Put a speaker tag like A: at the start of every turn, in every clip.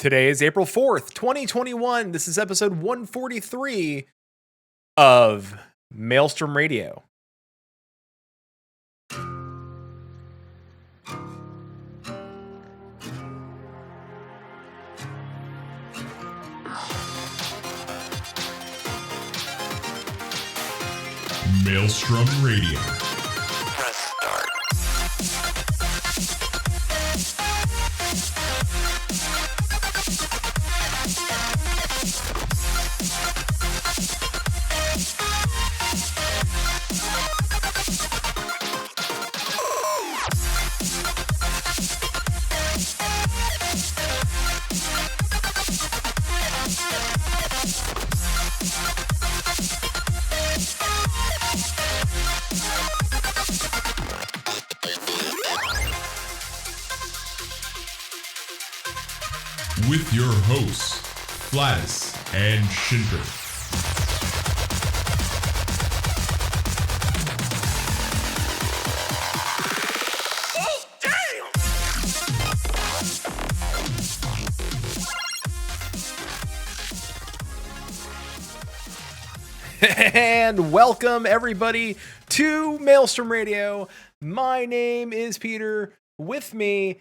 A: Today is April 4th, 2021. This is episode 143 of Maelstrom Radio.
B: Maelstrom Radio.
C: Press start.
B: With your hosts, Flatus and Shinter.
A: And welcome everybody to Maelstrom Radio. My name is Peter. With me,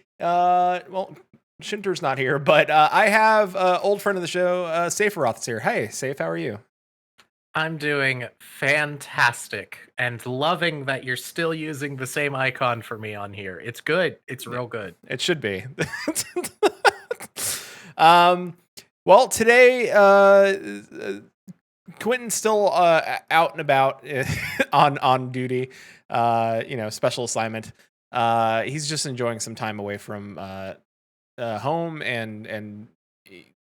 A: Shinter's not here, but I have old friend of the show, Saferoth's here. Hey, Safe, how are you?
D: I'm doing fantastic and loving that you're still using the same icon for me on here. It's good. It's real good.
A: It should be. Well, today, Quentin's still out and about on duty, special assignment. He's just enjoying some time away from home, and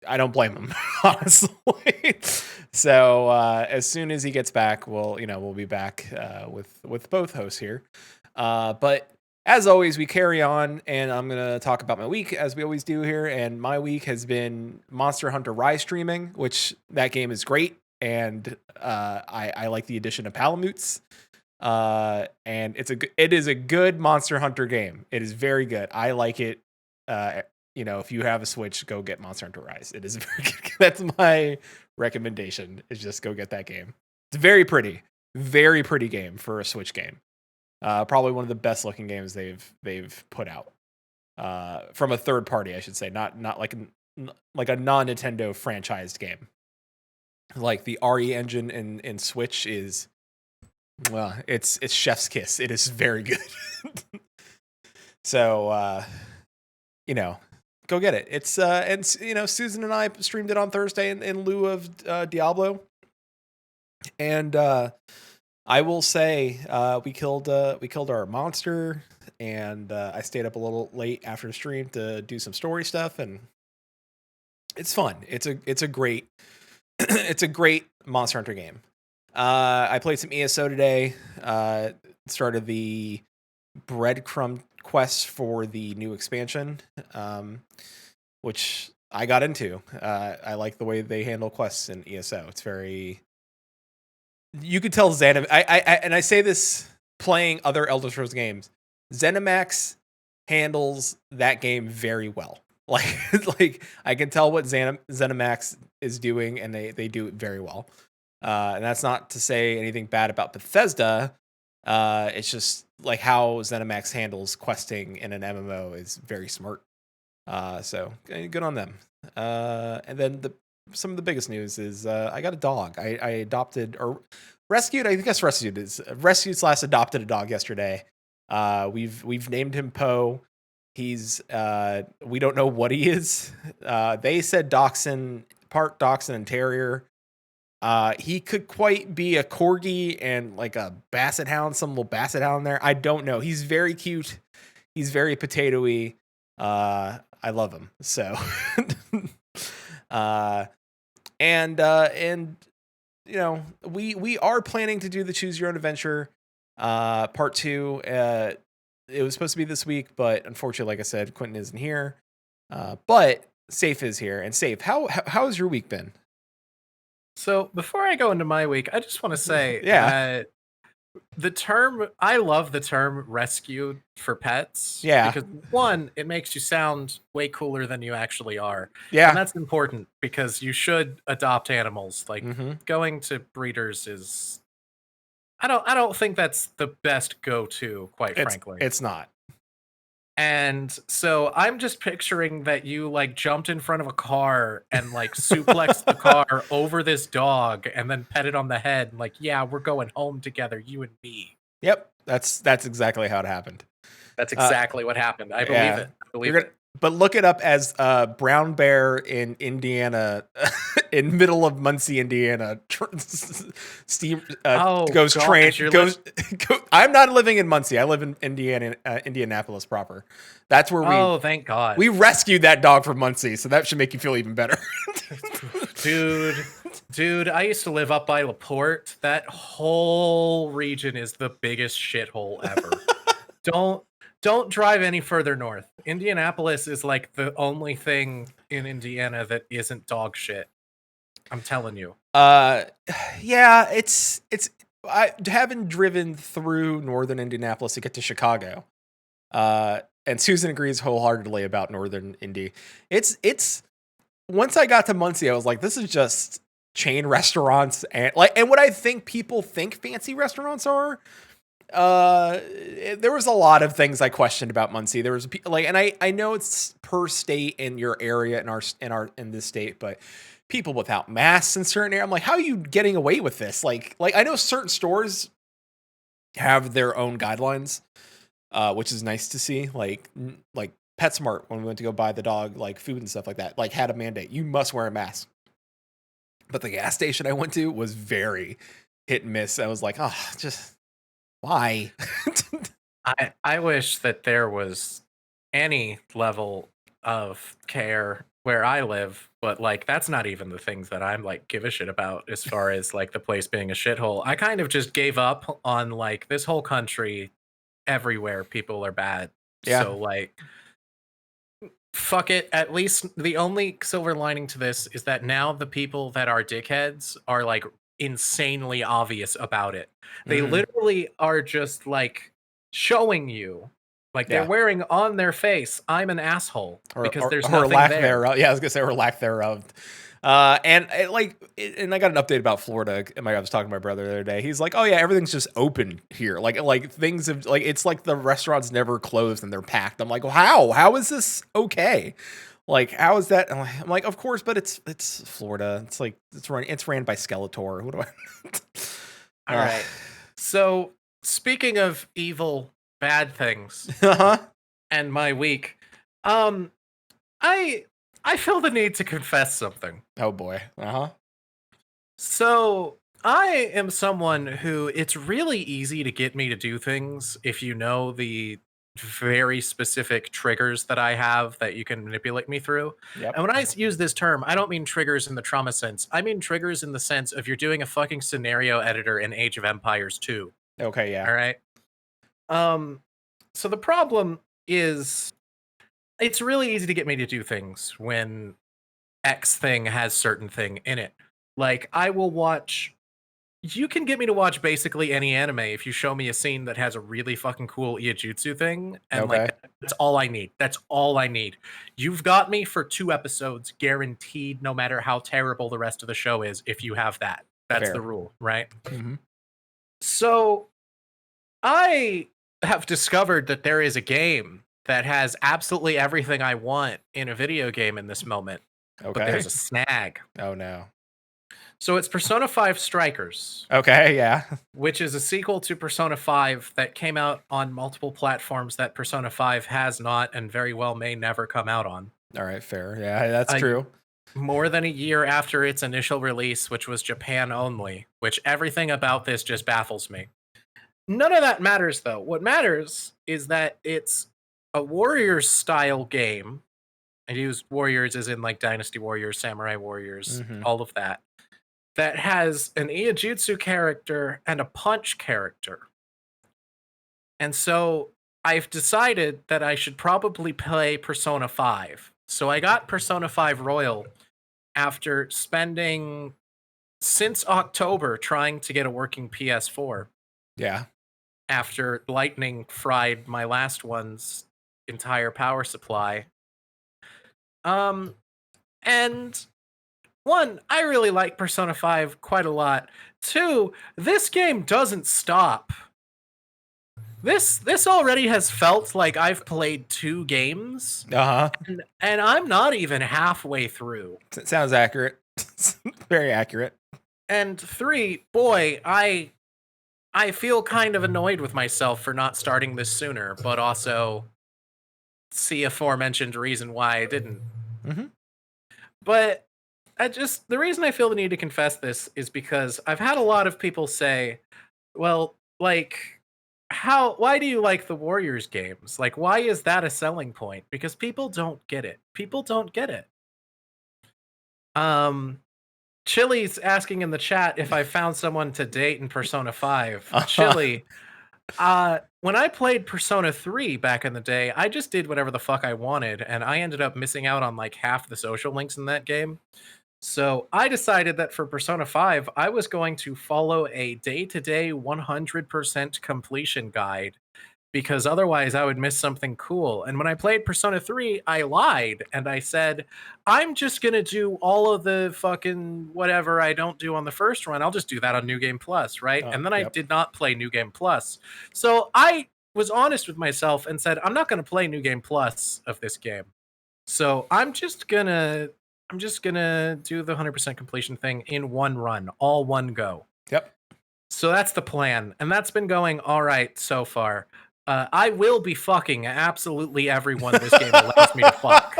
A: I don't blame him, honestly. So as soon as he gets back, we'll be back with both hosts here. But as always, we carry on, and I'm gonna talk about my week as we always do here. And my week has been Monster Hunter Rise streaming, which that game is great, and I like the addition of Palamutes. And it is a good Monster Hunter game. It is very good. I like it. If you have a Switch, go get Monster Hunter Rise. It is very good. That's my recommendation, is just go get that game. It's very pretty game for a Switch game. Probably one of the best looking games they've put out. From a third party, I should say, not like a non-Nintendo franchised game. Like the RE engine in Switch is, well, it's chef's kiss. It is very good. So, go get it. It's and Susan and I streamed it on Thursday in lieu of Diablo, and I will say we killed our monster, and I stayed up a little late after the stream to do some story stuff, and it's fun. It's a great it's a great Monster Hunter game. I played some ESO today. Started the breadcrumb quest for the new expansion, which I got into. I like the way they handle quests in ESO. It's very. You could tell and I say this playing other Elder Scrolls games. ZeniMax handles that game very well. Like, like I can tell what ZeniMax is doing, and they do it very well. And that's not to say anything bad about Bethesda. It's just like how ZeniMax handles questing in an MMO is very smart. So good on them. And then some of the biggest news is I got a dog. I adopted or rescued. I guess rescued / adopted a dog yesterday. We've named him Poe. He's we don't know what he is. They said Dachshund, part Dachshund and Terrier. He could quite be a corgi and like a basset hound, some little basset hound there. I don't know. He's very cute. He's very potatoy. I love him. So, and you know, we are planning to do the Choose Your Own Adventure, part 2. It was supposed to be this week, but unfortunately, like I said, Quentin isn't here. But Safe is here, and Safe, how has your week been?
D: So before I go into my week, I just want to say
A: Yeah.
D: that I love the term rescue for pets.
A: Yeah.
D: Because one, it makes you sound way cooler than you actually are.
A: Yeah.
D: And that's important because you should adopt animals. Like
A: Mhm.
D: going to breeders is I don't think that's the best go-to, quite frankly.
A: It's not.
D: And so I'm just picturing that you like jumped in front of a car and like suplexed the car over this dog and then pet it on the head. And like, yeah, we're going home together, you and me.
A: Yep. That's exactly how it happened.
D: That's exactly what happened. I believe
A: Yeah.
D: it. I believe it.
A: But look it up as brown bear in Indiana, in middle of Muncie, Indiana. Steam goes
D: God,
A: train
D: you're
A: goes. I'm not living in Muncie. I live in Indiana, Indianapolis proper. That's where
D: Oh, thank God.
A: we rescued that dog from Muncie, so that should make you feel even better.
D: Dude, I used to live up by LaPorte. That whole region is the biggest shithole ever. Don't drive any further north. Indianapolis is like the only thing in Indiana that isn't dog shit. I'm telling you.
A: Yeah, it's I haven't driven through northern Indianapolis to get to Chicago. And Susan agrees wholeheartedly about northern Indy. It's once I got to Muncie, I was like, this is just chain restaurants and what I think people think fancy restaurants are. There was a lot of things I questioned about Muncie. There was and I know it's per state in your area in this state, but people without masks in certain areas. I'm like, how are you getting away with this? Like I know certain stores have their own guidelines, which is nice to see. Like PetSmart, when we went to go buy the dog like food and stuff like that, like had a mandate, you must wear a mask. But the gas station I went to was very hit and miss. I was like, oh, just why?
D: I wish that there was any level of care where I live, but like that's not even the things that I'm like give a shit about as far as like the place being a shithole. I kind of just gave up on like this whole country, everywhere people are bad.
A: Yeah.
D: So like fuck it. At least the only silver lining to this is that now the people that are dickheads are like insanely obvious about it. They literally are just like showing you, like they're wearing on their face, I'm an asshole, because there's nothing
A: lack
D: there.
A: thereof. Yeah, I was gonna say or lack thereof. And I got an update about Florida. I was talking to my brother the other day. He's like, "Oh yeah, everything's just open here. Like things have like it's like the restaurants never closed and they're packed." I'm like, well, how? How is this okay? Like, how is that? I'm like, of course, but it's Florida. It's like it's ran by Skeletor. Who do I?
D: All right. So speaking of evil, bad things, and my week, I feel the need to confess something.
A: Oh boy.
D: So I am someone who it's really easy to get me to do things if you know the very specific triggers that I have that you can manipulate me through.
A: Yep.
D: And when I use this term, I don't mean triggers in the trauma sense. I mean triggers in the sense of you're doing a fucking scenario editor in Age of Empires 2.
A: Okay, yeah.
D: All right. So the problem is it's really easy to get me to do things when X thing has certain thing in it. Like, I will watch. You can get me to watch basically any anime if you show me a scene that has a really fucking cool Iijutsu thing, and
A: Okay.
D: like that's all I need. That's all I need. You've got me for 2 episodes, guaranteed. No matter how terrible the rest of the show is, if you have that, that's
A: Fair.
D: the rule, right?
A: Mm-hmm.
D: So I have discovered that there is a game that has absolutely everything I want in a video game in this moment, but
A: Okay.
D: there's a snag.
A: Oh no.
D: So it's Persona 5 Strikers,
A: Okay. Yeah.
D: which is a sequel to Persona 5 that came out on multiple platforms that Persona 5 has not and very well may never come out on.
A: All right. Fair. Yeah, that's
D: I-
A: true.
D: More than a year after its initial release, which was Japan only, which everything about this just baffles me. None of that matters, though. What matters is that it's a Warriors style game. I use Warriors as in like Dynasty Warriors, Samurai Warriors,
A: Mhm.
D: all of that. That has an Iijutsu character and a punch character. And so I've decided that I should probably play Persona 5. So I got Persona 5 Royal after spending since October trying to get a working PS4
A: Yeah.
D: after lightning fried my last one's entire power supply. And one, I really like Persona 5 quite a lot. Two, this game doesn't stop. This already has felt like I've played 2 games,
A: Uh huh.
D: and I'm not even halfway through.
A: Sounds accurate. Very accurate.
D: And 3, boy, I feel kind of annoyed with myself for not starting this sooner, but also see aforementioned reason why I didn't.
A: Mhm.
D: But the reason I feel the need to confess this is because I've had a lot of people say, well, like, why do you like the Warriors games? Like, why is that a selling point? Because people don't get it. People don't get it. Chili's asking in the chat if I found someone to date in Persona 5. Chili, when I played Persona 3 back in the day, I just did whatever the fuck I wanted, and I ended up missing out on like half the social links in that game. So I decided that for Persona 5, I was going to follow a day-to-day 100% completion guide, because otherwise I would miss something cool. And when I played Persona 3, I lied and I said, I'm just going to do all of the fucking whatever I don't do on the first run. I'll just do that on New Game Plus, right?
A: Oh,
D: And then I
A: yep.
D: did not play New Game Plus. So I was honest with myself and said, I'm not going to play New Game Plus of this game. So I'm just gonna do the 100% completion thing in one run, all one go.
A: Yep.
D: So that's the plan, and that's been going all right so far. I will be fucking absolutely everyone this game allows me to fuck.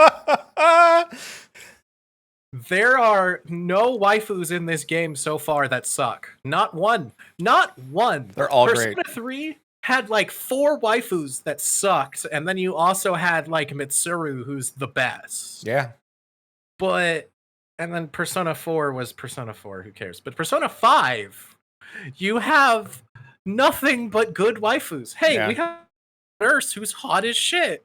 D: There are no waifus in this game so far that suck. Not one. Not one.
A: They're all
D: Persona
A: great.
D: 3 had like 4 waifus that sucked, and then you also had like Mitsuru, who's the best.
A: Yeah.
D: And then Persona 4 was Persona 4, who cares? But Persona 5, you have nothing but good waifus. Hey,
A: Yeah.
D: we have a nurse who's hot as shit.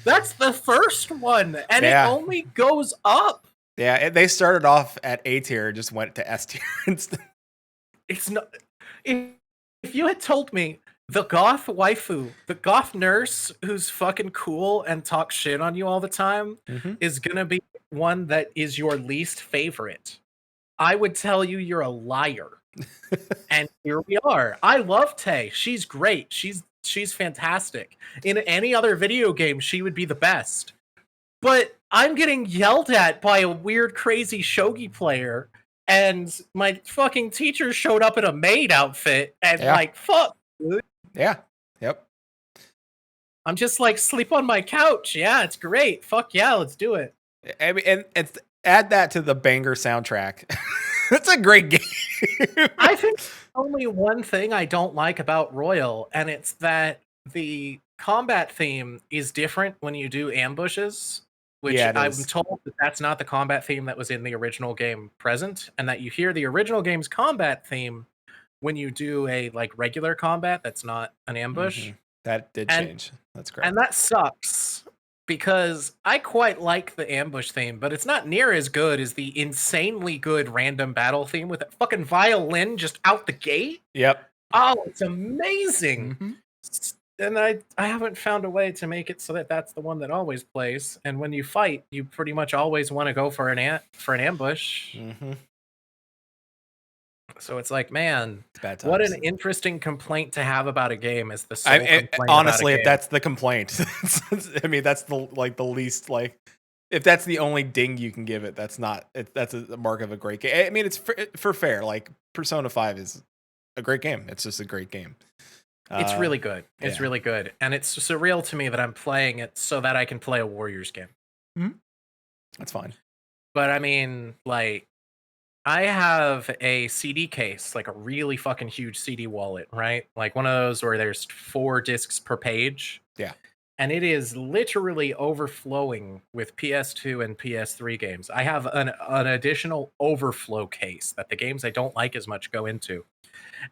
D: That's the first one, and
A: Yeah.
D: it only goes up.
A: Yeah. They started off at A tier, just went to S tier instead.
D: It's not. If you had told me the goth waifu, the goth nurse who's fucking cool and talks shit on you all the time,
A: Mhm.
D: is gonna be one that is your least favorite, I would tell you you're a liar. And here we are. I love Tay. She's great. She's fantastic. In any other video game, she would be the best. But I'm getting yelled at by a weird, crazy shogi player, and my fucking teacher showed up in a maid outfit, and
A: Yeah.
D: like, fuck, dude.
A: Yeah. Yep.
D: I'm just like, sleep on my couch. Yeah, it's great. Fuck yeah, let's do it.
A: I mean, and it's add that to the banger soundtrack. It's a great game.
D: I think only one thing I don't like about Royal, and it's that the combat theme is different when you do ambushes, which
A: Yeah, it
D: I'm
A: is.
D: told that that's not the combat theme that was in the original game present, and that you hear the original game's combat theme when you do a like regular combat that's not an ambush.
A: Mhm. That did
D: And-
A: change. That's great.
D: And that sucks because I quite like the ambush theme, but it's not near as good as the insanely good random battle theme with that fucking violin just out the gate.
A: Yep.
D: Oh, it's amazing.
A: Mhm.
D: And I haven't found a way to make it so that that's the one that always plays. And when you fight, you pretty much always want to go for an ambush.
A: Mhm.
D: So it's like, man,
A: It's bad
D: what an
A: times.
D: interesting complaint to have about a game is the sole complaint
A: Honestly,
D: about a
A: if
D: game.
A: that's the complaint, I mean, that's the least like. If that's the only ding you can give it, that's a mark of a great game. I mean, it's for fair. Like Persona 5 is a great game. It's just a great game.
D: It's really good. It's
A: yeah.
D: really good. And it's surreal to me that I'm playing it so that I can play a Warriors game.
A: That's fine.
D: But I mean, like, I have a CD case, like a really fucking huge CD wallet, right? Like one of those where there's 4 discs per page.
A: Yeah.
D: And it is literally overflowing with PS2 and PS3 games. I have an additional overflow case that the games I don't like as much go into.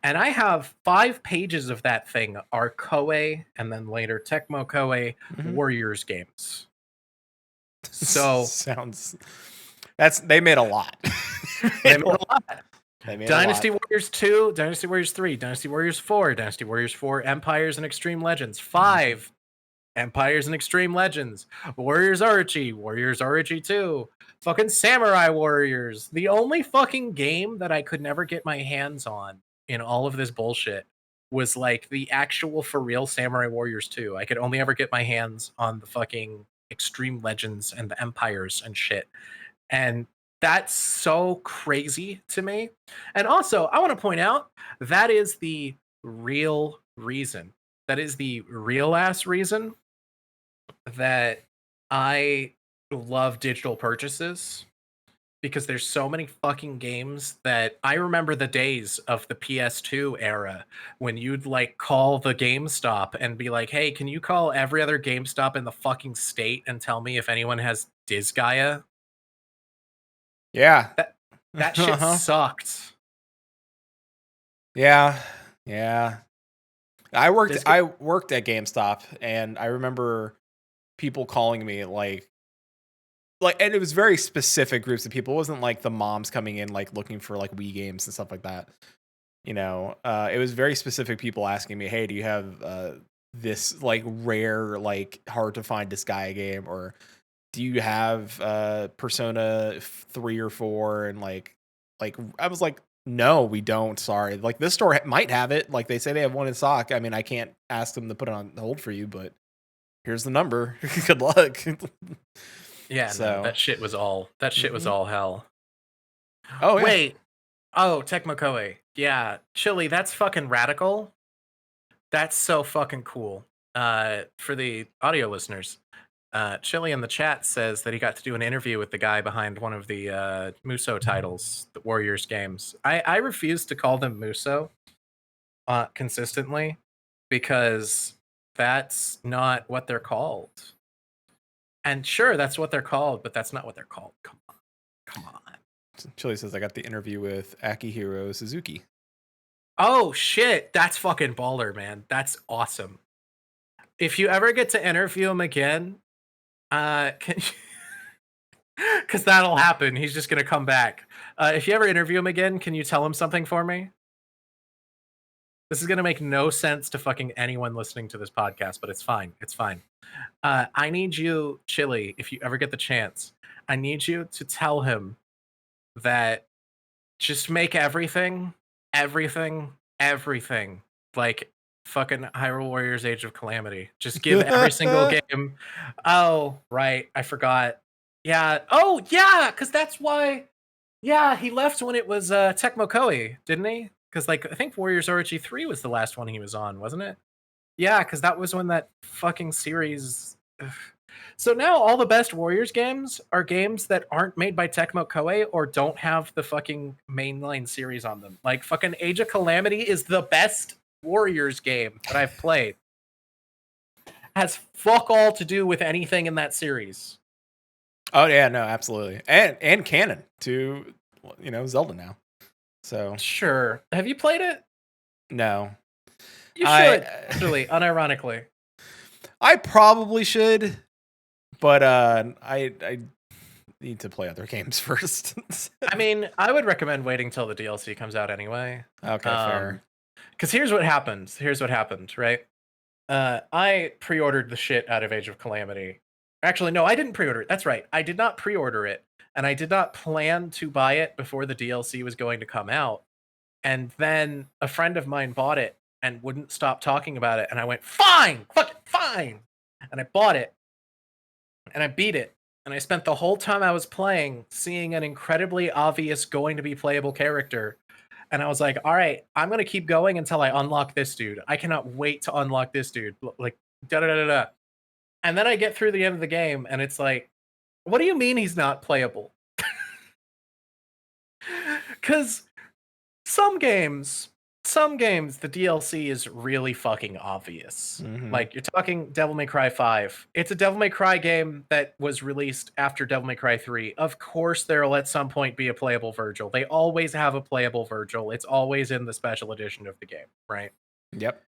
D: And I have 5 pages of that thing are Koei and then later Tecmo Koei Warriors games. So
A: sounds they made a lot.
D: they made a lot.
A: They made
D: Dynasty
A: a lot.
D: Warriors 2, Dynasty Warriors 3, Dynasty Warriors 4, Dynasty Warriors 4, Empires and Extreme Legends 5, Empires and Extreme Legends, Warriors Orochi, Warriors Orochi 2, fucking Samurai Warriors. The only fucking game that I could never get my hands on in all of this bullshit was like the actual for real Samurai Warriors 2. I could only ever get my hands on the fucking Extreme Legends and the Empires and shit. And that's so crazy to me. And also, I want to point out that is the real reason. That is the real ass reason that I love digital purchases, because there's so many fucking games that I remember the days of the PS2 era when you'd like call the GameStop and be like, "Hey, can you call every other GameStop in the fucking state and tell me if anyone has Disgaea?"
A: Yeah.
D: That shit sucked.
A: Yeah. Yeah. I worked
D: This-
A: at GameStop, and I remember people calling me like and it was very specific groups of people. It wasn't like the moms coming in like looking for like Wii games and stuff like that. You know, it was very specific people asking me, "Hey, do you have this like rare, like hard to find Disgaea game, or do you have Persona 3 or 4?" And like I was like, "No, we don't. Sorry. Like this store might have it. Like they say they have one in stock. I mean, I can't ask them to put it on hold for you, but here's the number. Good luck."
D: Yeah,
A: So
D: no, that shit was all hell.
A: Oh yeah.
D: Wait. Oh, Tecmo Koei. Yeah, Chili, that's fucking radical. That's so fucking cool. For the audio listeners, Chili in the chat says that he got to do an interview with the guy behind one of the Muso titles, the Warriors games. I refuse to call them Muso consistently, because that's not what they're called. And sure, that's what they're called, but that's not what they're called. Come on.
A: Chili says I got the interview with Akihiro Suzuki.
D: Oh shit, that's fucking baller, man. That's awesome. If you ever get to interview him again, because that'll happen. He's just gonna come back. If you ever interview him again, can you tell him something for me? This is gonna make no sense to fucking anyone listening to this podcast, but it's fine. It's fine. I need you, Chili, if you ever get the chance, I need you to tell him that just make everything like fucking Hyrule Warriors Age of Calamity. Just give every single game. Oh, right. I forgot. Yeah. Oh, yeah. Because that's why. Yeah, he left when it was Tecmo Koei, didn't he? Because like I think Warriors Orochi 3 was the last one he was on, wasn't it? Yeah, because that was when that fucking series. Ugh. So now all the best Warriors games are games that aren't made by Tecmo Koei or don't have the fucking mainline series on them. Like fucking Age of Calamity is the best Warriors game that I've played. Has fuck all to do with anything in that series.
A: Oh yeah, no, absolutely, and canon to Zelda now. So
D: Sure, have you played it?
A: No,
D: You should. Actually, unironically,
A: I probably should. but I need to play other games first.
D: I mean, I would recommend waiting till the DLC comes out anyway.
A: Okay, fair.
D: Because here's what happens. Here's what happened, right? I pre-ordered the shit out of Age of Calamity. Actually, no, I didn't pre-order it. That's right. I did not pre-order it, and I did not plan to buy it before the DLC was going to come out. And then a friend of mine bought it and wouldn't stop talking about it, and I went, "Fine, fuck it, fine." And I bought it, and I beat it, and I spent the whole time I was playing seeing an incredibly obvious going to be playable character. And I was like, all right, I'm going to keep going until I unlock this dude. I cannot wait to unlock this dude. Like, da da da da. And then I get through the end of the game, and it's like, what do you mean he's not playable? Because some games, the DLC is really fucking obvious.
A: Mhm.
D: Like, you're talking Devil May Cry 5. It's a Devil May Cry game that was released after Devil May Cry 3. Of course, there'll at some point be a playable Virgil. They always have a playable Virgil. It's always in the special edition of the game, right?
A: Yep.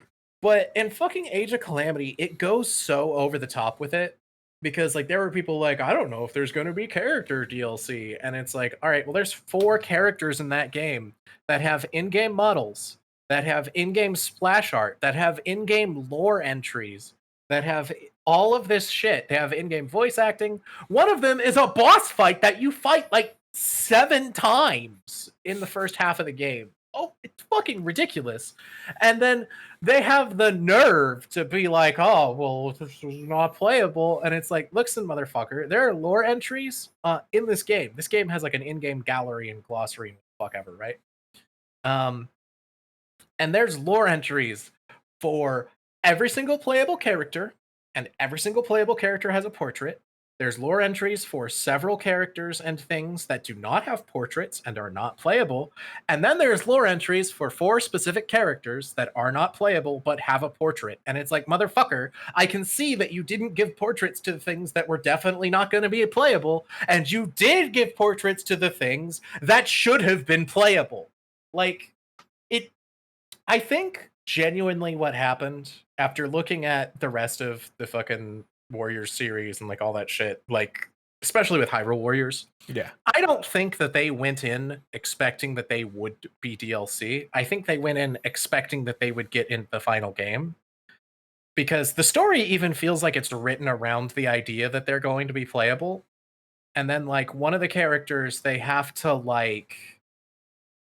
D: But in fucking Age of Calamity, it goes so over the top with it because like there were people like, I don't know if there's going to be character DLC, and it's like, all right, well, there's 4 characters in that game that have in-game models, that have in-game splash art, that have in-game lore entries, that have all of this shit. They have in-game voice acting. One of them is a boss fight that you fight like 7 times in the first half of the game. Oh, it's fucking ridiculous. And then they have the nerve to be like, oh, well, this is not playable. And it's like, listen, motherfucker, there are lore entries in this game. This game has like an in-game gallery and glossary and fuck ever, right? And there's lore entries for every single playable character, and every single playable character has a portrait. There's lore entries for several characters and things that do not have portraits and are not playable. And then there's lore entries for 4 specific characters that are not playable but have a portrait. And it's like, motherfucker, I can see that you didn't give portraits to the things that were definitely not going to be playable, and you did give portraits to the things that should have been playable. Like, I think genuinely what happened after looking at the rest of the fucking Warriors series and like all that shit, like especially with Hyrule Warriors,
A: Yeah.
D: I don't think that they went in expecting that they would be DLC. I think they went in expecting that they would get in the final game, because the story even feels like it's written around the idea that they're going to be playable. And then like one of the characters, they have to like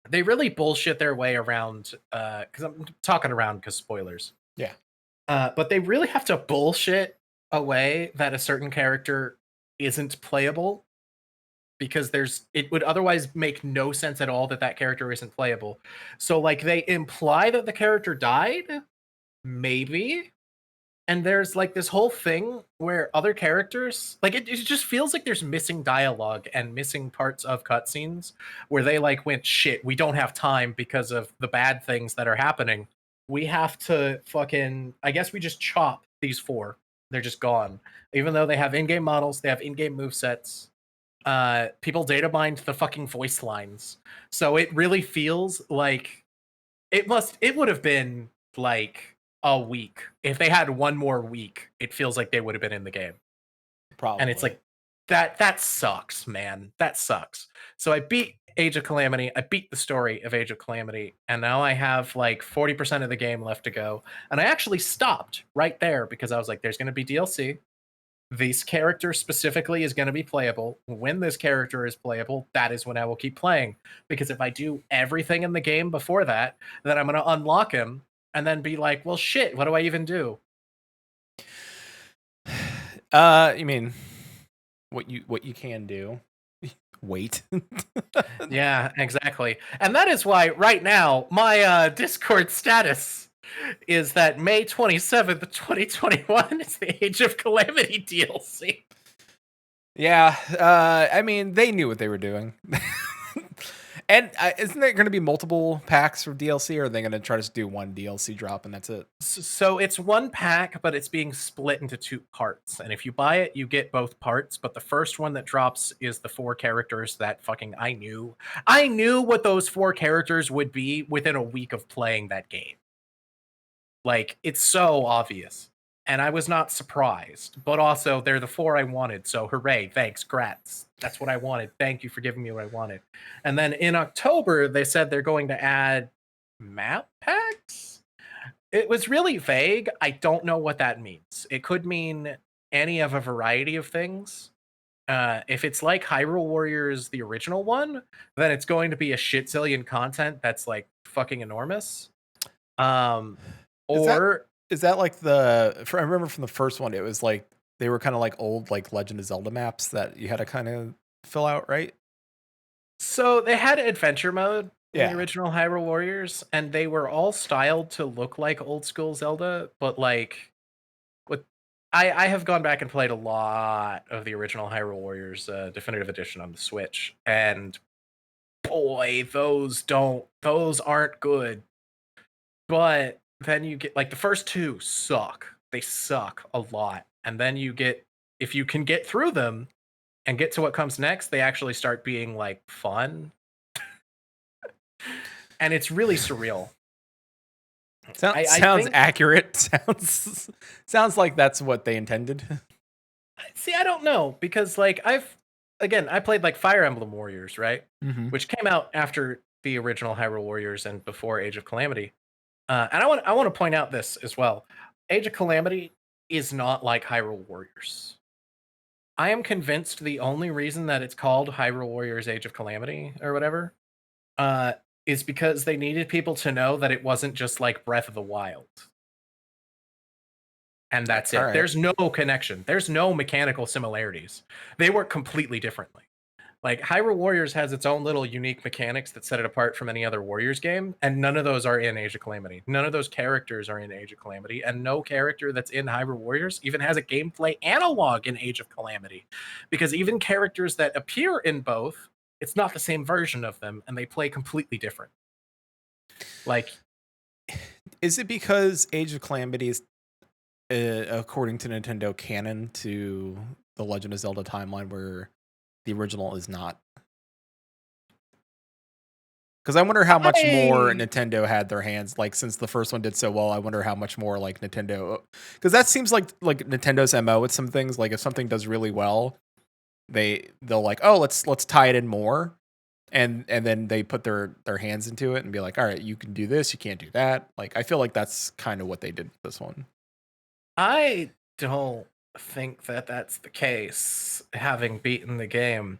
D: they really bullshit their way around because I'm talking around because spoilers.
A: Yeah.
D: But they really have to bullshit away that a certain character isn't playable, because it would otherwise make no sense at all that that character isn't playable. So like they imply that the character died, maybe. And there's like this whole thing where other characters, like it just feels like there's missing dialogue and missing parts of cutscenes where they like went, shit, we don't have time because of the bad things that are happening. We have to fucking, I guess we just chop these 4. They're just gone. Even though they have in-game models, they have in-game movesets. People data mined the fucking voice lines. So it really feels like it would have been like a week. If they had one more week, it feels like they would have been in the game.
A: Probably.
D: And it's like that sucks, man. That sucks. So I beat Age of Calamity. I beat the story of Age of Calamity, and now I have like 40% of the game left to go. And I actually stopped right there because I was like, there's going to be DLC. This character specifically is going to be playable. When this character is playable, that is when I will keep playing. Because if I do everything in the game before that, then I'm going to unlock him and then be like, well, shit, what do I even do?
A: You mean what you can do? Wait.
D: Yeah, exactly. And that is why right now my Discord status is that May 27th, 2021 is the Age of Calamity DLC.
A: Yeah. I mean, they knew what they were doing. And isn't there going to be multiple packs for DLC, or are they going to try to do one DLC drop and that's it?
D: So it's one pack, but it's being split into 2 parts. And if you buy it, you get both parts. But the first one that drops is the 4 characters that fucking I knew. I knew what those 4 characters would be within a week of playing that game. Like, it's so obvious. and I was not surprised. But also, they're the 4 I wanted, so hooray, thanks, grats. That's what I wanted. Thank you for giving me what I wanted. And then in October, they said they're going to add map packs. It was really vague. I don't know what that means. It could mean any of a variety of things. If it's like Hyrule Warriors, the original one, then it's going to be a shitzillion content that's like fucking enormous.
A: Is that
D: Or
A: is that like I remember from the first one, it was like they were kind of like old like Legend of Zelda maps that you had to kind of fill out, right?
D: so they had adventure mode in the
A: Yeah.
D: original Hyrule Warriors, and they were all styled to look like old school Zelda, but like with I have gone back and played a lot of the original Hyrule Warriors definitive edition on the Switch, and boy, those aren't good. But then you get like the first 2 suck. They suck a lot. And then you get if you can get through them and get to what comes next, they actually start being like fun. And it's really surreal. I
A: Sounds
D: think
A: accurate. Sounds like that's what they intended.
D: see, I don't know because like I played like Fire Emblem Warriors, right?
A: Mm-hmm.
D: Which came out after the original Hyrule Warriors and before Age of Calamity. And I want to point out this as well. Age of Calamity is not like Hyrule Warriors. I am convinced the only reason that it's called Hyrule Warriors Age of Calamity or whatever uh, is because they needed people to know that it wasn't just like Breath of the Wild. And that's
A: All
D: it.
A: right.
D: There's no connection. There's no mechanical similarities. They work completely differently. Like Hyrule Warriors has its own little unique mechanics that set it apart from any other Warriors game, and none of those are in Age of Calamity. None of those characters are in Age of Calamity, and no character that's in Hyrule Warriors even has a gameplay analog in Age of Calamity. Because even characters that appear in both, it's not the same version of them, and they play completely different. Like,
A: Is it because Age of Calamity is, according to Nintendo, canon to the Legend of Zelda timeline, where the original is not? Because I wonder how much more
D: I
A: Nintendo had their hands, like since the first one did so well. I wonder how much more like Nintendo, because that seems like Nintendo's MO with some things. Like if something does really well, they'll like, oh, let's tie it in more, and then they put their hands into it and be like, all right, you can do this, you can't do that. Like I feel like that's kind of what they did with this one.
D: I don't think that that's the case, having beaten the game.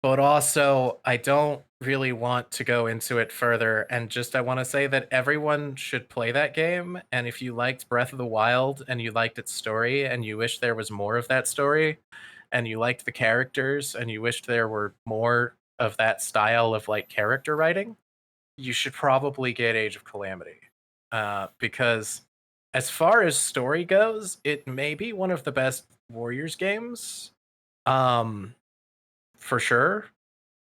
D: But also, I don't really want to go into it further. And just, I want to say that everyone should play that game. And if you liked Breath of the Wild and you liked its story and you wish there was more of that story and you liked the characters and you wished there were more of that style of like character writing, you should probably get Age of Calamity. Because as far as story goes, it may be one of the best Warriors games. Um, for sure.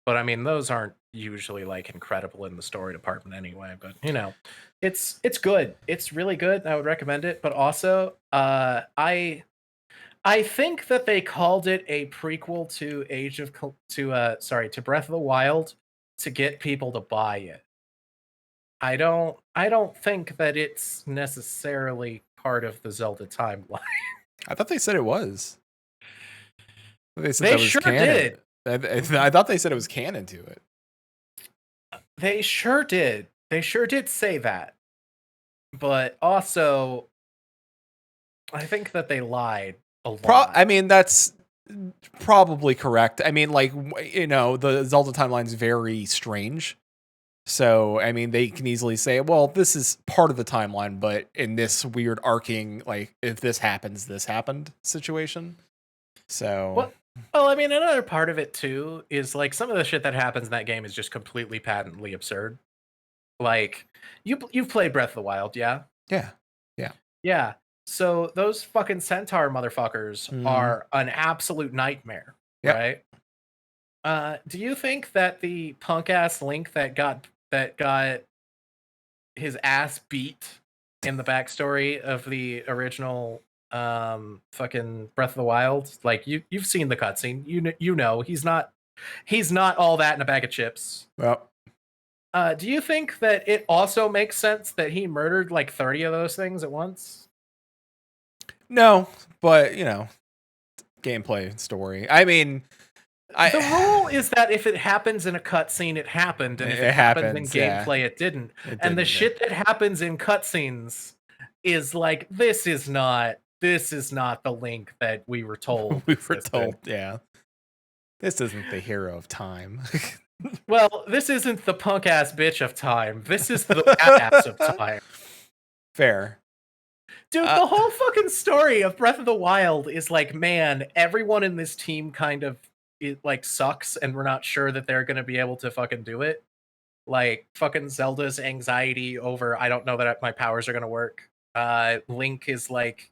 D: But I mean, those aren't usually like incredible in the story department anyway. But you know, it's good. It's really good. I would recommend it. But also, I think that they called it a prequel to to Breath of the Wild to get people to buy it. I don't think that it's necessarily part of the Zelda timeline.
A: I thought they said it was. They said
D: They
A: that was
D: sure
A: canon.
D: did.
A: I thought they said it was canon to it.
D: They sure did. They sure did say that. But also, I think that they lied a lot.
A: I mean, that's probably correct. I mean, like, the Zelda timeline is very strange. So, I mean, they can easily say, well, this is part of the timeline, but in this weird arcing, like, if this happens, this happened situation. So,
D: Well, I mean, another part of it too is like some of the shit that happens in that game is just completely patently absurd. Like, you've played Breath of the Wild, yeah?
A: yeah.
D: Yeah. So those fucking centaur motherfuckers
A: Mhm.
D: are an absolute nightmare,
A: Yep.
D: right? Do you think that the punk ass Link that got his ass beat in the backstory of the original fucking Breath of the Wild, like you've seen the cutscene, you know he's not all that in a bag of chips.
A: Well,
D: Do you think that it also makes sense that he murdered like 30 of those things at once?
A: No, but gameplay story. I mean,
D: The rule is that if it happens in a cutscene, it happened, and if it
A: it
D: happens in
A: happens. Yeah,
D: gameplay, it didn't.
A: it
D: And the
A: didn't.
D: shit that happens in cutscenes is like, this is not the Link that we were told.
A: We were
D: existed.
A: told. Yeah, this isn't the hero of time.
D: Well, this isn't the punk ass bitch of time. This is the badass of time.
A: Fair.
D: Dude, the whole fucking story of Breath of the Wild is like, man, everyone in this team kind of like sucks, and we're not sure that they're gonna be able to fucking do it. Like fucking Zelda's anxiety over I don't know that my powers are gonna work. Link is like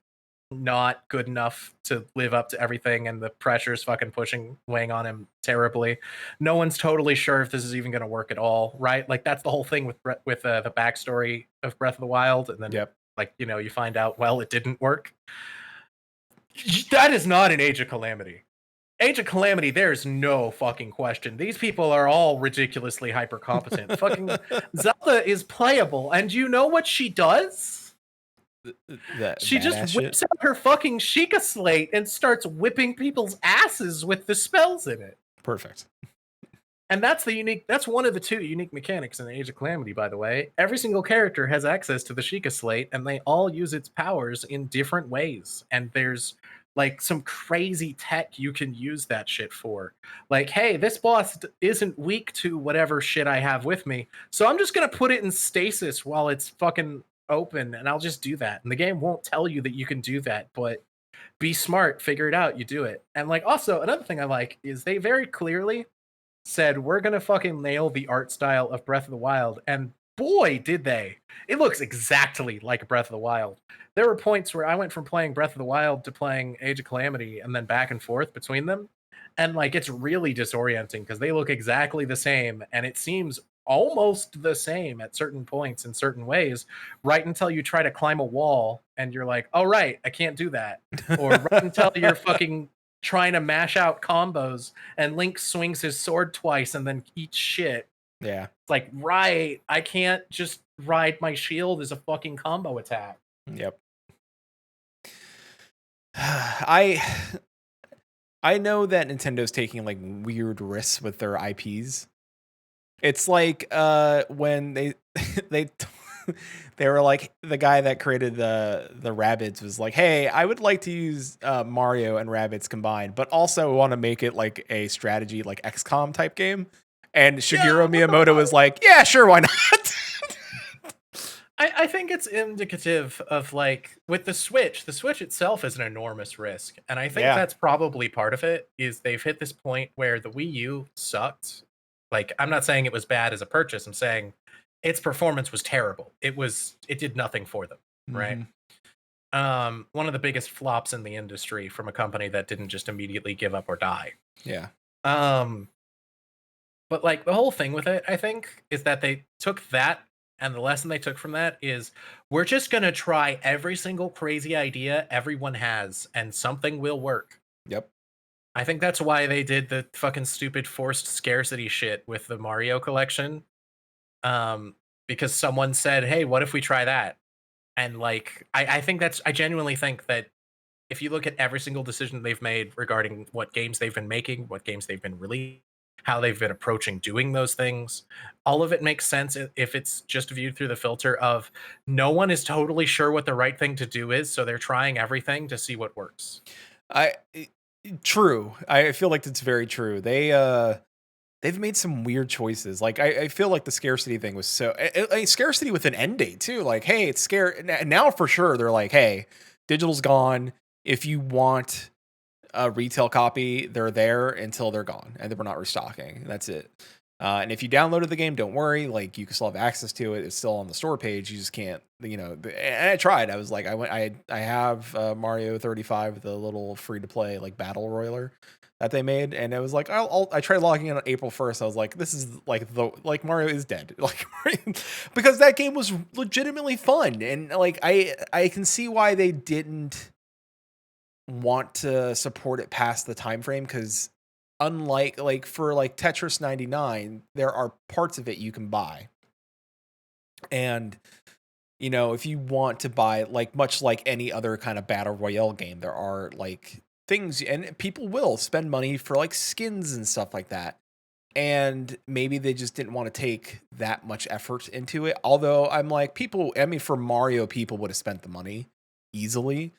D: not good enough to live up to everything, and the pressure's fucking weighing on him terribly. No one's totally sure if this is even gonna work at all, right? Like that's the whole thing with the backstory of Breath of the Wild, and then
A: Yep.
D: like you find out well it didn't work. That is not an Age of Calamity. Age of Calamity, there's no fucking question. These people are all ridiculously hyper competent. Fucking Zelda is playable, and you know what she does? She just whips out her fucking Sheikah slate and starts whipping people's asses with the spells in it.
A: Perfect.
D: And that's one of the two unique mechanics in the Age of Calamity, by the way. Every single character has access to the Sheikah slate, and they all use its powers in different ways. And there's like some crazy tech you can use that shit for. Like, hey, this boss isn't weak to whatever shit I have with me, so I'm just gonna put it in stasis while it's fucking open, and I'll just do that. And the game won't tell you that you can do that, but be smart, figure it out, you do it. And like, also another thing I like is they very clearly said, we're gonna fucking nail the art style of Breath of the Wild, and boy did they. It looks exactly like Breath of the Wild. There were points where I went from playing Breath of the Wild to playing Age of Calamity and then back and forth between them, and like it's really disorienting because they look exactly the same, and it seems almost the same at certain points in certain ways, right until you try to climb a wall and you're like, oh right, I can't do that. Or right until you're fucking trying to mash out combos and Link swings his sword twice and then eats shit.
A: Yeah.
D: It's like, right, I can't just ride my shield as a fucking combo attack.
A: Yep. I know that Nintendo's taking like weird risks with their IPs. It's like when they they they were like, the guy that created the Rabbids was like, hey, I would like to use Mario and Rabbids combined, but also want to make it like a strategy like XCOM type game. And Shigeru Miyamoto was like, yeah, sure, why not?
D: I think it's indicative of like with the Switch itself is an enormous risk. And I think that's probably part of it is they've hit this point where the Wii U sucked. Like, I'm not saying it was bad as a purchase. I'm saying its performance was terrible. It did nothing for them, right? One of the biggest flops in the industry from a company that didn't just immediately give up or die.
A: Yeah.
D: But like the whole thing with it, I think, is that they took that, and the lesson they took from that is we're just going to try every single crazy idea everyone has, and something will work.
A: Yep.
D: I think that's why they did the fucking stupid forced scarcity shit with the Mario collection. Because someone said, hey, what if we try that? And like, I genuinely think that if you look at every single decision they've made regarding what games they've been making, what games they've been releasing, how they've been approaching doing those things, all of it makes sense if it's just viewed through the filter of no one is totally sure what the right thing to do is, so they're trying everything to see what works.
A: True. I feel like that's very true. They've made some weird choices. Like I feel like the scarcity thing was so scarcity with an end date too. Like, hey, it's now for sure. They're like, hey, digital's gone. If you want a retail copy, they're there until they're gone, and then we're not restocking. That's it. And if you downloaded the game, don't worry. Like, you can still have access to it. It's still on the store page. You just can't, and I tried. I was like, I have Mario 35, the little free to play like battle roiler that they made, and it was like, I tried logging in on April 1st. I was like, this is like Mario is dead, like because that game was legitimately fun, and like I can see why they didn't want to support it past the time frame, because unlike like for like Tetris 99, there are parts of it you can buy, and you know, if you want to buy, like, much like any other kind of battle royale game, there are like things, and people will spend money for like skins and stuff like that. And maybe they just didn't want to take that much effort into it. Although I'm like, people, I mean, for Mario, people would have spent the money easily,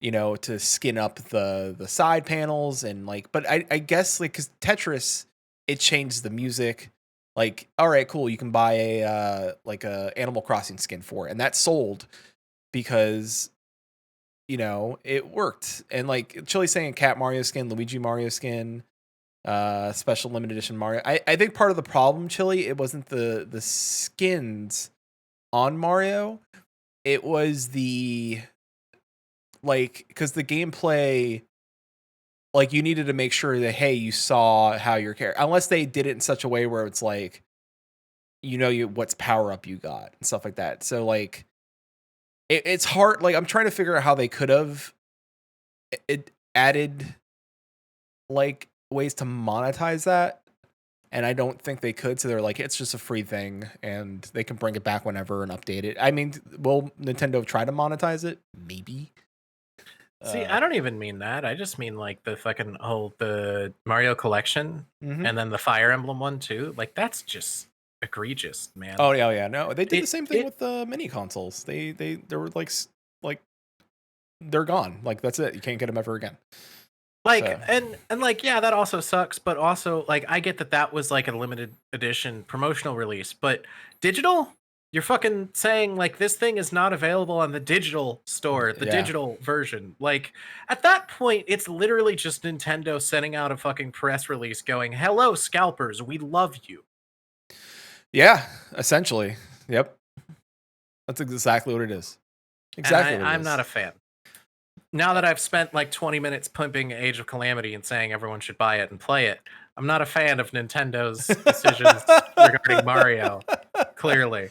A: you know, to skin up the side panels and like, but I guess like, cause Tetris, it changed the music. Like, all right, cool. You can buy a like a Animal Crossing skin for it, and that sold because, you know, it worked. And like Chili's saying, Cat Mario skin, Luigi Mario skin, special limited edition Mario. I think part of the problem, Chili, it wasn't the skins on Mario. It was the, like, because the gameplay, like, you needed to make sure that, hey, you saw how your character, unless they did it in such a way where it's like, you know, what's power up you got and stuff like that. So like, it's hard. Like, I'm trying to figure out how they could have it added like ways to monetize that, and I don't think they could. So they're like, it's just a free thing, and they can bring it back whenever and update it. I mean, will Nintendo try to monetize it? Maybe.
D: See, I don't even mean that. I just mean like the fucking the Mario collection
A: Mhm.
D: and then the Fire Emblem one too. Like that's just egregious, man.
A: Oh yeah, yeah. No, they did the
D: It-
A: same thing
D: it-
A: with the mini consoles. They were like they're gone. Like that's it. You can't get them ever again.
D: Like
A: So.
D: and like yeah, that also sucks, but also like I get that was like a limited edition promotional release, but digital, you're fucking saying like this thing is not available on the digital store, the
A: Yeah.
D: digital version. Like at that point, it's literally just Nintendo sending out a fucking press release going, "Hello scalpers, we love you."
A: Yeah, essentially. Yep. That's exactly what it is. Exactly
D: And
A: what it
D: I'm
A: is.
D: not a fan. Now that I've spent like 20 minutes pimping Age of Calamity and saying everyone should buy it and play it, I'm not a fan of Nintendo's decisions regarding Mario. Clearly.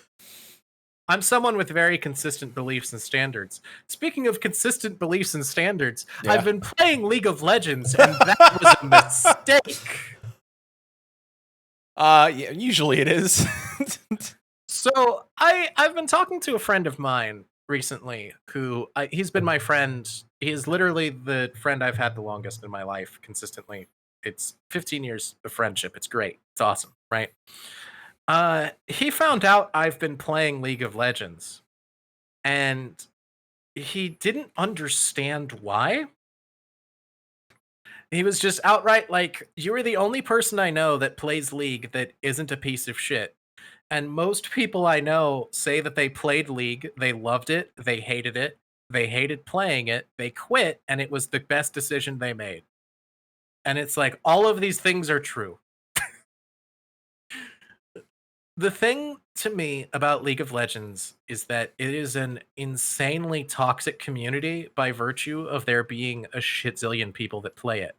D: I'm someone with very consistent beliefs and standards. Speaking of consistent beliefs and standards,
A: Yeah.
D: I've been playing League of Legends, and that was a mistake.
A: Yeah, usually it is.
D: So I've been talking to a friend of mine recently who he's been my friend. He's literally the friend I've had the longest in my life consistently. It's 15 years of friendship. It's great. It's awesome, right? He found out I've been playing League of Legends and he didn't understand why. He was just outright like, "You are the only person I know that plays League that isn't a piece of shit." And most people I know say that they played League, they loved it, they hated playing it, they quit, and it was the best decision they made. And it's like, all of these things are true. The thing to me about League of Legends is that it is an insanely toxic community by virtue of there being a shitzillion people that play it.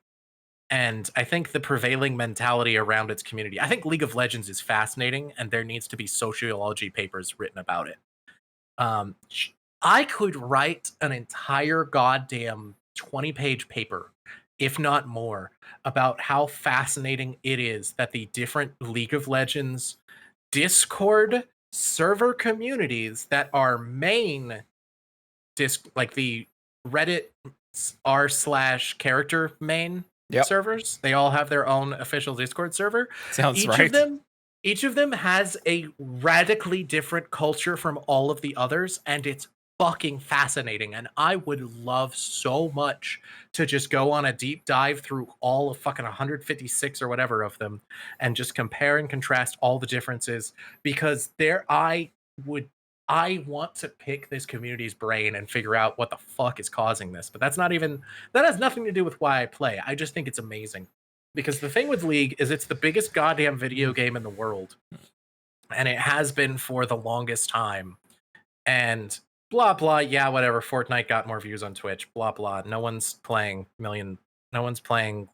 D: And I think the prevailing mentality around its community, I think League of Legends is fascinating, and there needs to be sociology papers written about it. I could write an entire goddamn 20-page paper, if not more, about how fascinating it is that the different League of Legends Discord server communities that are main like the Reddit r/character main
A: Yep.
D: servers. They all have their own official Discord server.
A: Sounds
D: each
A: right.
D: each of them has a radically different culture from all of the others, and it's fucking fascinating. And I would love so much to just go on a deep dive through all of fucking 156 or whatever of them and just compare and contrast all the differences, because I want to pick this community's brain and figure out what the fuck is causing this. But that has nothing to do with why I play. I just think it's amazing. Because the thing with League is it's the biggest goddamn video game in the world. And it has been for the longest time. And blah, blah, yeah, whatever. Fortnite got more views on Twitch, blah, blah. No one's playing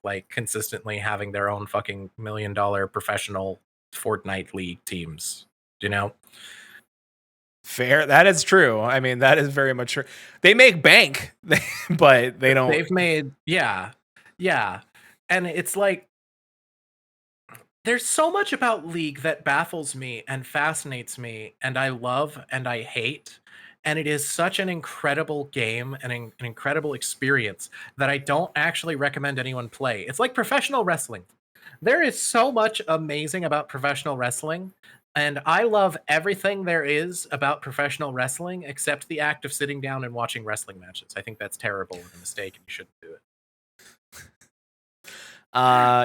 D: like consistently having their own fucking $1 million professional Fortnite League teams, you know?
A: Fair. That is true. I mean, that is very much true. They make bank, but they don't.
D: They've made, yeah. And it's like, there's so much about League that baffles me and fascinates me, and I love and I hate. And it is such an incredible game and an incredible experience that I don't actually recommend anyone play. It's like professional wrestling. There is so much amazing about professional wrestling, and I love everything there is about professional wrestling except the act of sitting down and watching wrestling matches. I think that's terrible and a mistake, and you shouldn't do it.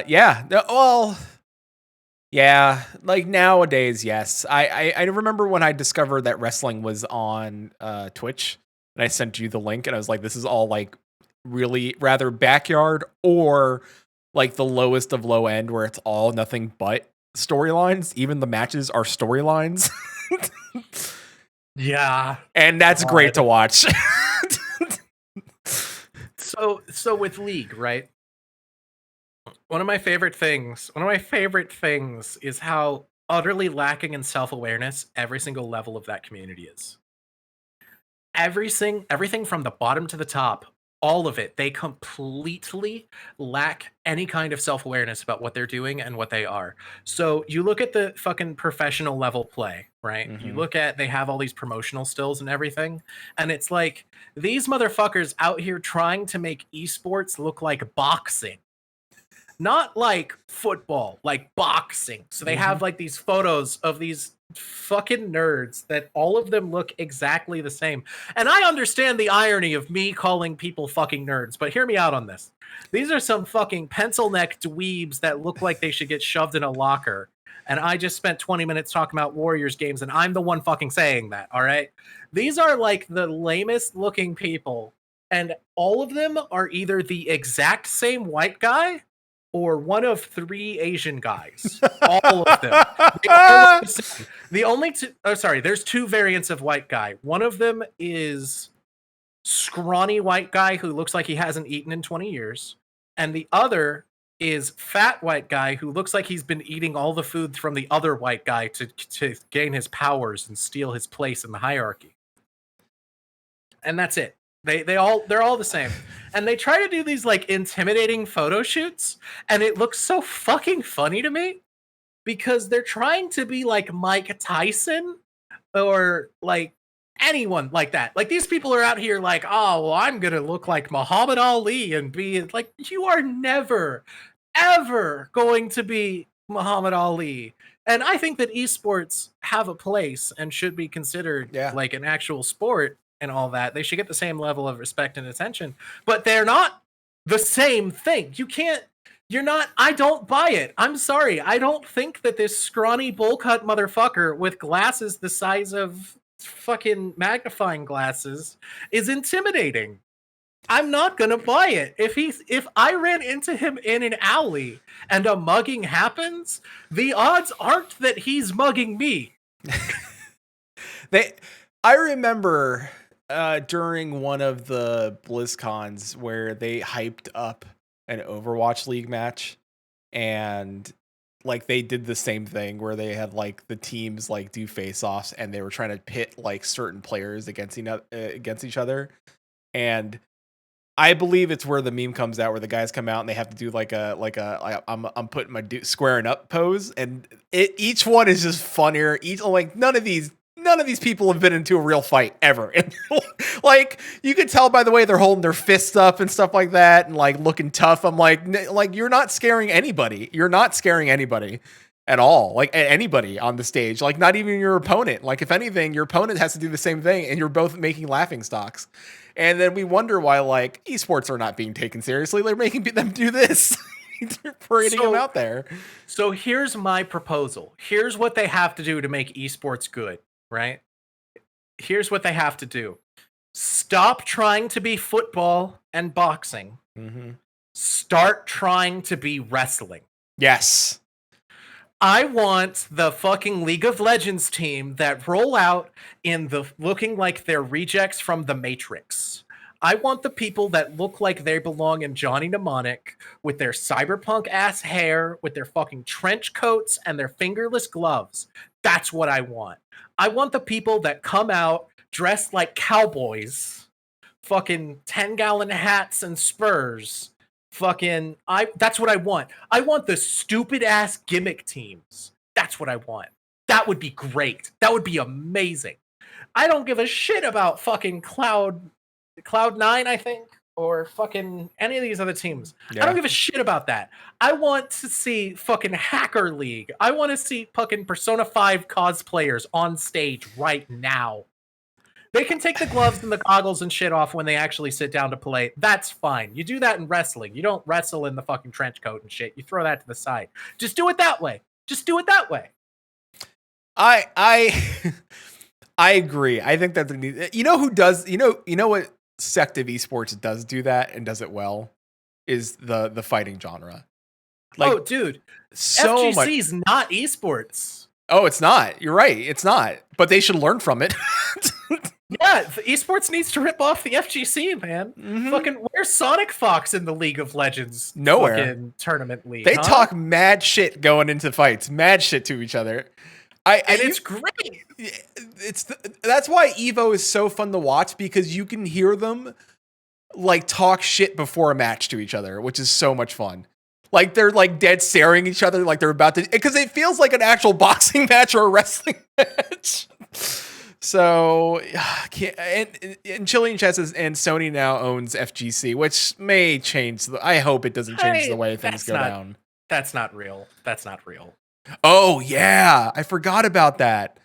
A: Yeah. Well, yeah. Like nowadays, yes. I remember when I discovered that wrestling was on Twitch, and I sent you the link, and I was like, this is all like really rather backyard or like the lowest of low end, where it's all nothing but storylines. Even the matches are storylines.
D: Yeah.
A: And that's great to watch.
D: So with League, right? One of my favorite things is how utterly lacking in self-awareness every single level of that community is. Everything from the bottom to the top, all of it, they completely lack any kind of self-awareness about what they're doing and what they are. So you look at the fucking professional level play, right? You
A: Mhm.
D: look at, they have all these promotional stills and everything, and it's like these motherfuckers out here trying to make esports look like boxing, not like football, like boxing. So they have like these photos of these fucking nerds that all of them look exactly the same. And I understand the irony of me calling people fucking nerds, but hear me out on this. These are some fucking pencil neck dweebs that look like they should get shoved in a locker. And I just spent 20 minutes talking about Warriors games, and I'm the one fucking saying that, all right? These are like the lamest looking people, and all of them are either the exact same white guy or one of three Asian guys. All of them. They all look the same. The only two, oh, sorry, there's two variants of white guy. One of them is scrawny white guy who looks like he hasn't eaten in 20 years. And the other is fat white guy who looks like he's been eating all the food from the other white guy to gain his powers and steal his place in the hierarchy. And that's it. They're all the same. And they try to do these like intimidating photo shoots, and it looks so fucking funny to me because they're trying to be like Mike Tyson or like anyone like that. Like these people are out here like, oh, well, I'm gonna look like Muhammad Ali and be like, you are never, ever going to be Muhammad Ali. And I think that esports have a place and should be considered
A: Yeah.
D: like an actual sport and all that. They should get the same level of respect and attention, but they're not the same thing. I don't buy it. I'm sorry. I don't think that this scrawny bowl cut motherfucker with glasses the size of fucking magnifying glasses is intimidating. I'm not gonna buy it. If I ran into him in an alley and a mugging happens, the odds aren't that he's mugging me.
A: I remember during one of the BlizzCons where they hyped up an Overwatch League match, and like they did the same thing where they had like the teams like do face-offs, and they were trying to pit like certain players against each other. And I believe it's where the meme comes out, where the guys come out and they have to do like I'm putting my squaring up pose, and each one is just funnier. Each like none of these people have been into a real fight ever. And like you could tell by the way they're holding their fists up and stuff like that, and like looking tough. I'm like you're not scaring anybody. You're not scaring anybody at all. Like anybody on the stage, like not even your opponent. Like if anything, your opponent has to do the same thing, and you're both making laughing stocks. And then we wonder why like esports are not being taken seriously. They're making them do this. They're parading them out there.
D: So here's my proposal. Here's what they have to do to make esports good, right? Here's what they have to do. Stop trying to be football and boxing.
A: Mm-hmm.
D: Start trying to be wrestling.
A: Yes.
D: I want the fucking League of Legends team that roll out in the looking like they're rejects from the Matrix. I want the people that look like they belong in Johnny Mnemonic with their cyberpunk ass hair, with their fucking trench coats and their fingerless gloves. That's what I want. I want the people that come out dressed like cowboys, fucking 10-gallon hats and spurs, That's what I want. I want the stupid ass gimmick teams. That's what I want. That would be great. That would be amazing. I don't give a shit about fucking Cloud9, I think, or fucking any of these other teams. I don't give a shit about that. I want to see fucking Hacker League. I want to see fucking Persona 5 cosplayers on stage right now. They can take the gloves and the goggles and shit off when they actually sit down to play. That's fine. You do that in wrestling. You don't wrestle in the fucking trench coat and shit. You throw that to the side. Just do it that way. Just do it that way.
A: I agree. I think that you know who does you know what sect of esports does do that and does it well is the fighting genre. Like,
D: oh, dude,
A: so
D: FGC's not esports.
A: Oh, it's not. You're right. It's not. But they should learn from it.
D: Yeah, the esports needs to rip off the FGC, man.
A: Mm-hmm.
D: Fucking where's Sonic Fox in the League of Legends?
A: Nowhere.
D: Fucking tournament league.
A: They talk mad shit going into fights, mad shit to each other.
D: It's great.
A: That's why Evo is so fun to watch, because you can hear them like talk shit before a match to each other, which is so much fun. Like they're like dead staring at each other like they're about to, because it feels like an actual boxing match or a wrestling match. So, and Chilean Chess and Sony now owns FGC, which may change. I hope it doesn't change the way things go down.
D: That's not real. That's not real.
A: Oh yeah, I forgot about that.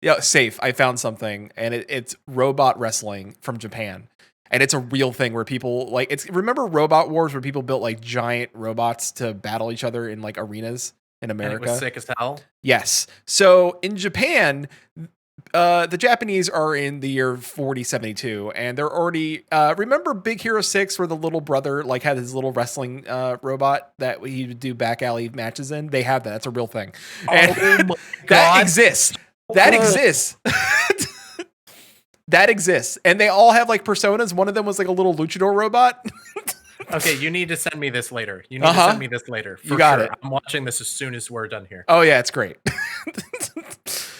A: Yeah, safe. I found something, and it's robot wrestling from Japan, and it's a real thing where people like it's. Remember Robot Wars, where people built like giant robots to battle each other in like arenas in America?
D: And it was sick as hell.
A: Yes. So in Japan, the Japanese are in the year 4072, and they're already remember Big Hero 6, where the little brother like had his little wrestling robot that he would do back alley matches in. They have that. That's a real thing. And that exists. That exists. That exists. And they all have like personas. One of them was like a little luchador robot.
D: Okay, you need to send me this later. You need to send me this later.
A: You got it.
D: I'm watching this as soon as we're done here.
A: Oh yeah, it's great.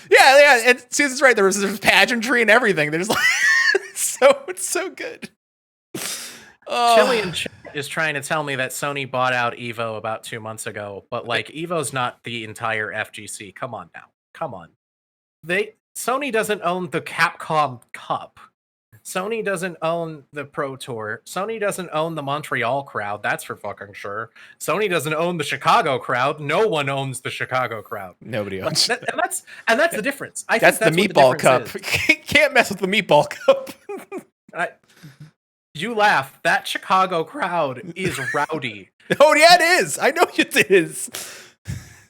A: Yeah, and Susan's right. There's pageantry and everything. There's like it's so good.
D: Chilean is trying to tell me that Sony bought out Evo about 2 months ago, but like Evo's not the entire FGC. Come on now. Come on. Sony doesn't own the Capcom Cup. Sony doesn't own the Pro Tour. Sony doesn't own the Montreal crowd. That's for fucking sure. Sony doesn't own the Chicago crowd. No one owns the Chicago crowd.
A: Nobody owns.
D: And that's the difference. I
A: that's
D: think
A: the Meatball Cup. Can't mess with the Meatball Cup.
D: You laugh. That Chicago crowd is rowdy.
A: Oh yeah, it is. I know it is.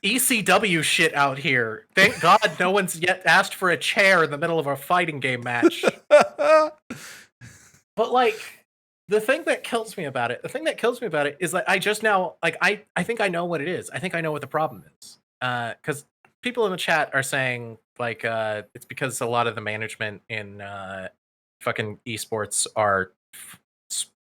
D: ECW shit out here. Thank God no one's yet asked for a chair in the middle of a fighting game match. But like, the thing that kills me about it is like I just now like I think I know what it is. I think I know what the problem is. Because people in the chat are saying like it's because a lot of the management in fucking esports are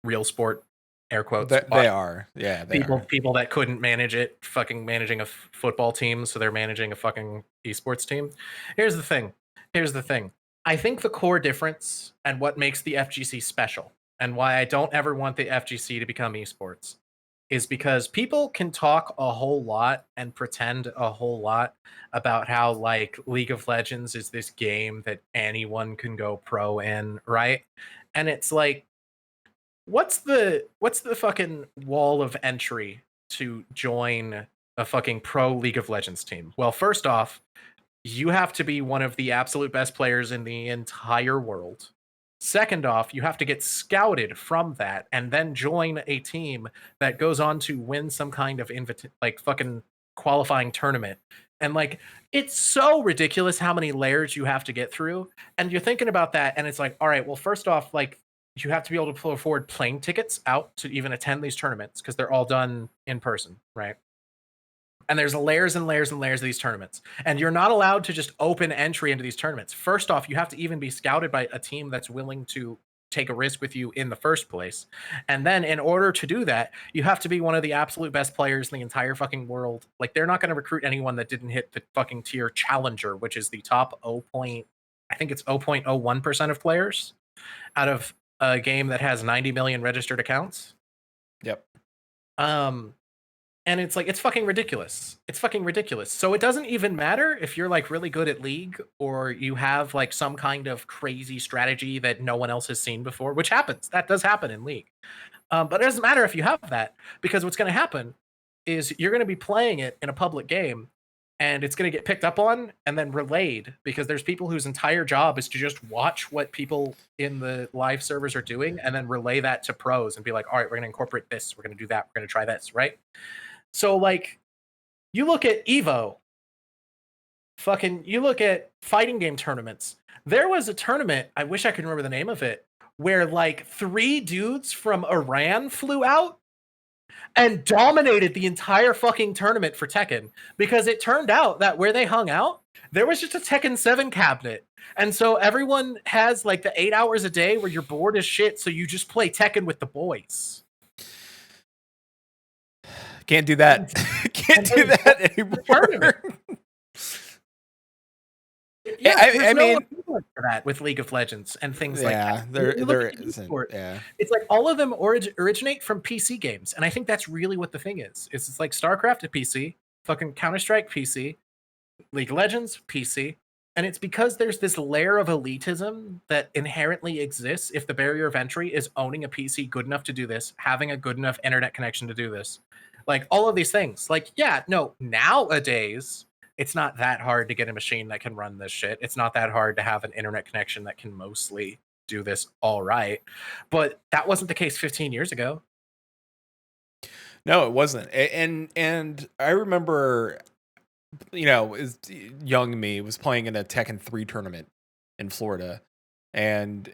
D: real sport. Air quotes.
A: They are. Yeah.
D: People that couldn't manage it, fucking managing a football team, so they're managing a fucking esports team. Here's the thing. I think the core difference and what makes the FGC special, and why I don't ever want the FGC to become esports, is because people can talk a whole lot and pretend a whole lot about how like League of Legends is this game that anyone can go pro in, right? And it's like, what's the fucking wall of entry to join a fucking pro League of Legends team? Well, first off, you have to be one of the absolute best players in the entire world. Second off, you have to get scouted from that and then join a team that goes on to win some kind of like fucking qualifying tournament. And like, it's so ridiculous how many layers you have to get through. And you're thinking about that, and it's like, all right, well, first off, like, you have to be able to afford plane tickets out to even attend these tournaments because they're all done in person, right? And there's layers and layers and layers of these tournaments. And you're not allowed to just open entry into these tournaments. First off, you have to even be scouted by a team that's willing to take a risk with you in the first place. And then in order to do that, you have to be one of the absolute best players in the entire fucking world. Like, they're not going to recruit anyone that didn't hit the fucking tier challenger, which is the top 0.01% of players out of a game that has 90 million registered accounts.
A: Yep.
D: And it's like, it's fucking ridiculous. It's fucking ridiculous. So it doesn't even matter if you're like really good at League or you have like some kind of crazy strategy that no one else has seen before, which happens. That does happen in League. But it doesn't matter if you have that, because what's going to happen is you're going to be playing it in a public game and it's going to get picked up on and then relayed, because there's people whose entire job is to just watch what people in the live servers are doing and then relay that to pros and be like, all right, we're going to incorporate this. We're going to do that. We're going to try this. Right. So like, you look at Evo, you look at fighting game tournaments. There was a tournament, I wish I could remember the name of it, where like 3 dudes from Iran flew out and dominated the entire fucking tournament for Tekken, because it turned out that where they hung out, there was just a Tekken 7 cabinet. And so everyone has like the 8 hours a day where you're bored as shit, so you just play Tekken with the boys.
A: Can't do that. Can't do that anymore.
D: Yeah,
A: I mean,
D: for that with League of Legends and things like that.
A: There isn't. Yeah,
D: it's like all of them originate from PC games, and I think that's really what the thing is. It's like StarCraft a PC, fucking Counter-Strike PC, League of Legends PC, and it's because there's this layer of elitism that inherently exists if the barrier of entry is owning a PC good enough to do this, having a good enough internet connection to do this. Like all of these things. Like, yeah, no, nowadays it's not that hard to get a machine that can run this shit. It's not that hard to have an internet connection that can mostly do this all right. But that wasn't the case 15 years ago.
A: No, it wasn't. And I remember, young me was playing in a Tekken 3 tournament in Florida, and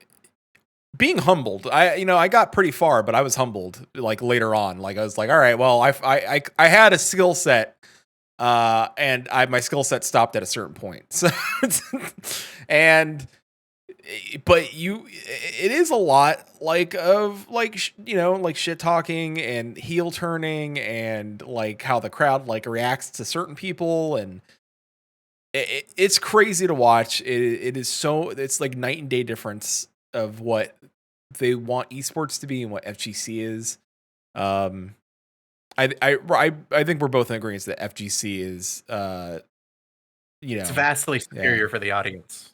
A: being humbled. I got pretty far, but I was humbled like later on. Like I was like, all right, well, I had a skill set, and my skill set stopped at a certain point. So, but it is a lot like shit talking and heel turning and like how the crowd like reacts to certain people, and it's crazy to watch. It's like night and day difference of what they want esports to be and what FGC is. I think we're both in agreement that FGC is,
D: it's vastly superior for the audience.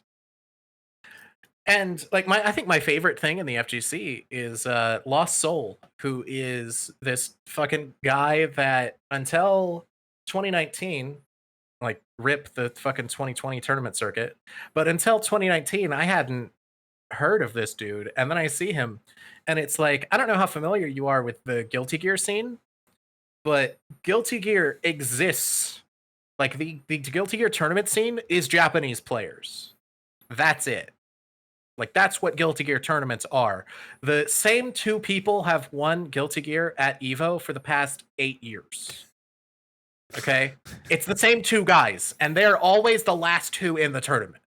D: And like I think my favorite thing in the FGC is Lost Soul, who is this fucking guy that until 2019, like rip the fucking 2020 tournament circuit, but until 2019, I hadn't heard of this dude. And then I see him, and it's like, I don't know how familiar you are with the Guilty Gear scene, but Guilty Gear exists. Like the Guilty Gear tournament scene is Japanese players. That's it. Like, that's what Guilty Gear tournaments are. The same 2 people have won Guilty Gear at EVO for the past 8 years. Okay? It's the same 2 guys, and they're always the last 2 in the tournament.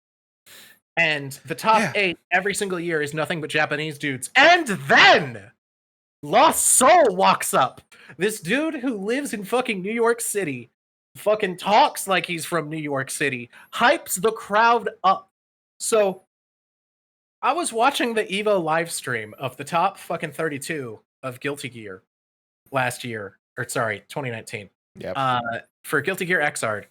D: And the top 8 every single year is nothing but Japanese dudes. And then Lost Soul walks up. This dude who lives in fucking New York City, fucking talks like he's from New York City, hypes the crowd up. So I was watching the EVO live stream of the top fucking 32 of Guilty Gear last year, or sorry, 2019.
A: Yep.
D: For Guilty Gear Xrd.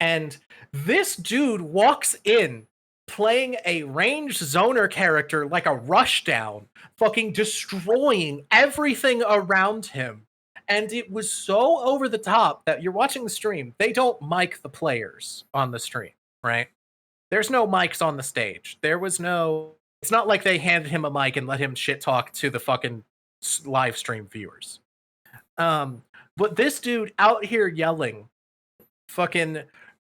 D: And this dude walks in playing a ranged zoner character like a rushdown, fucking destroying everything around him. And it was so over the top that you're watching the stream. They don't mic the players on the stream, right? There's no mics on the stage. It's not like they handed him a mic and let him shit talk to the fucking live stream viewers. But this dude out here yelling, fucking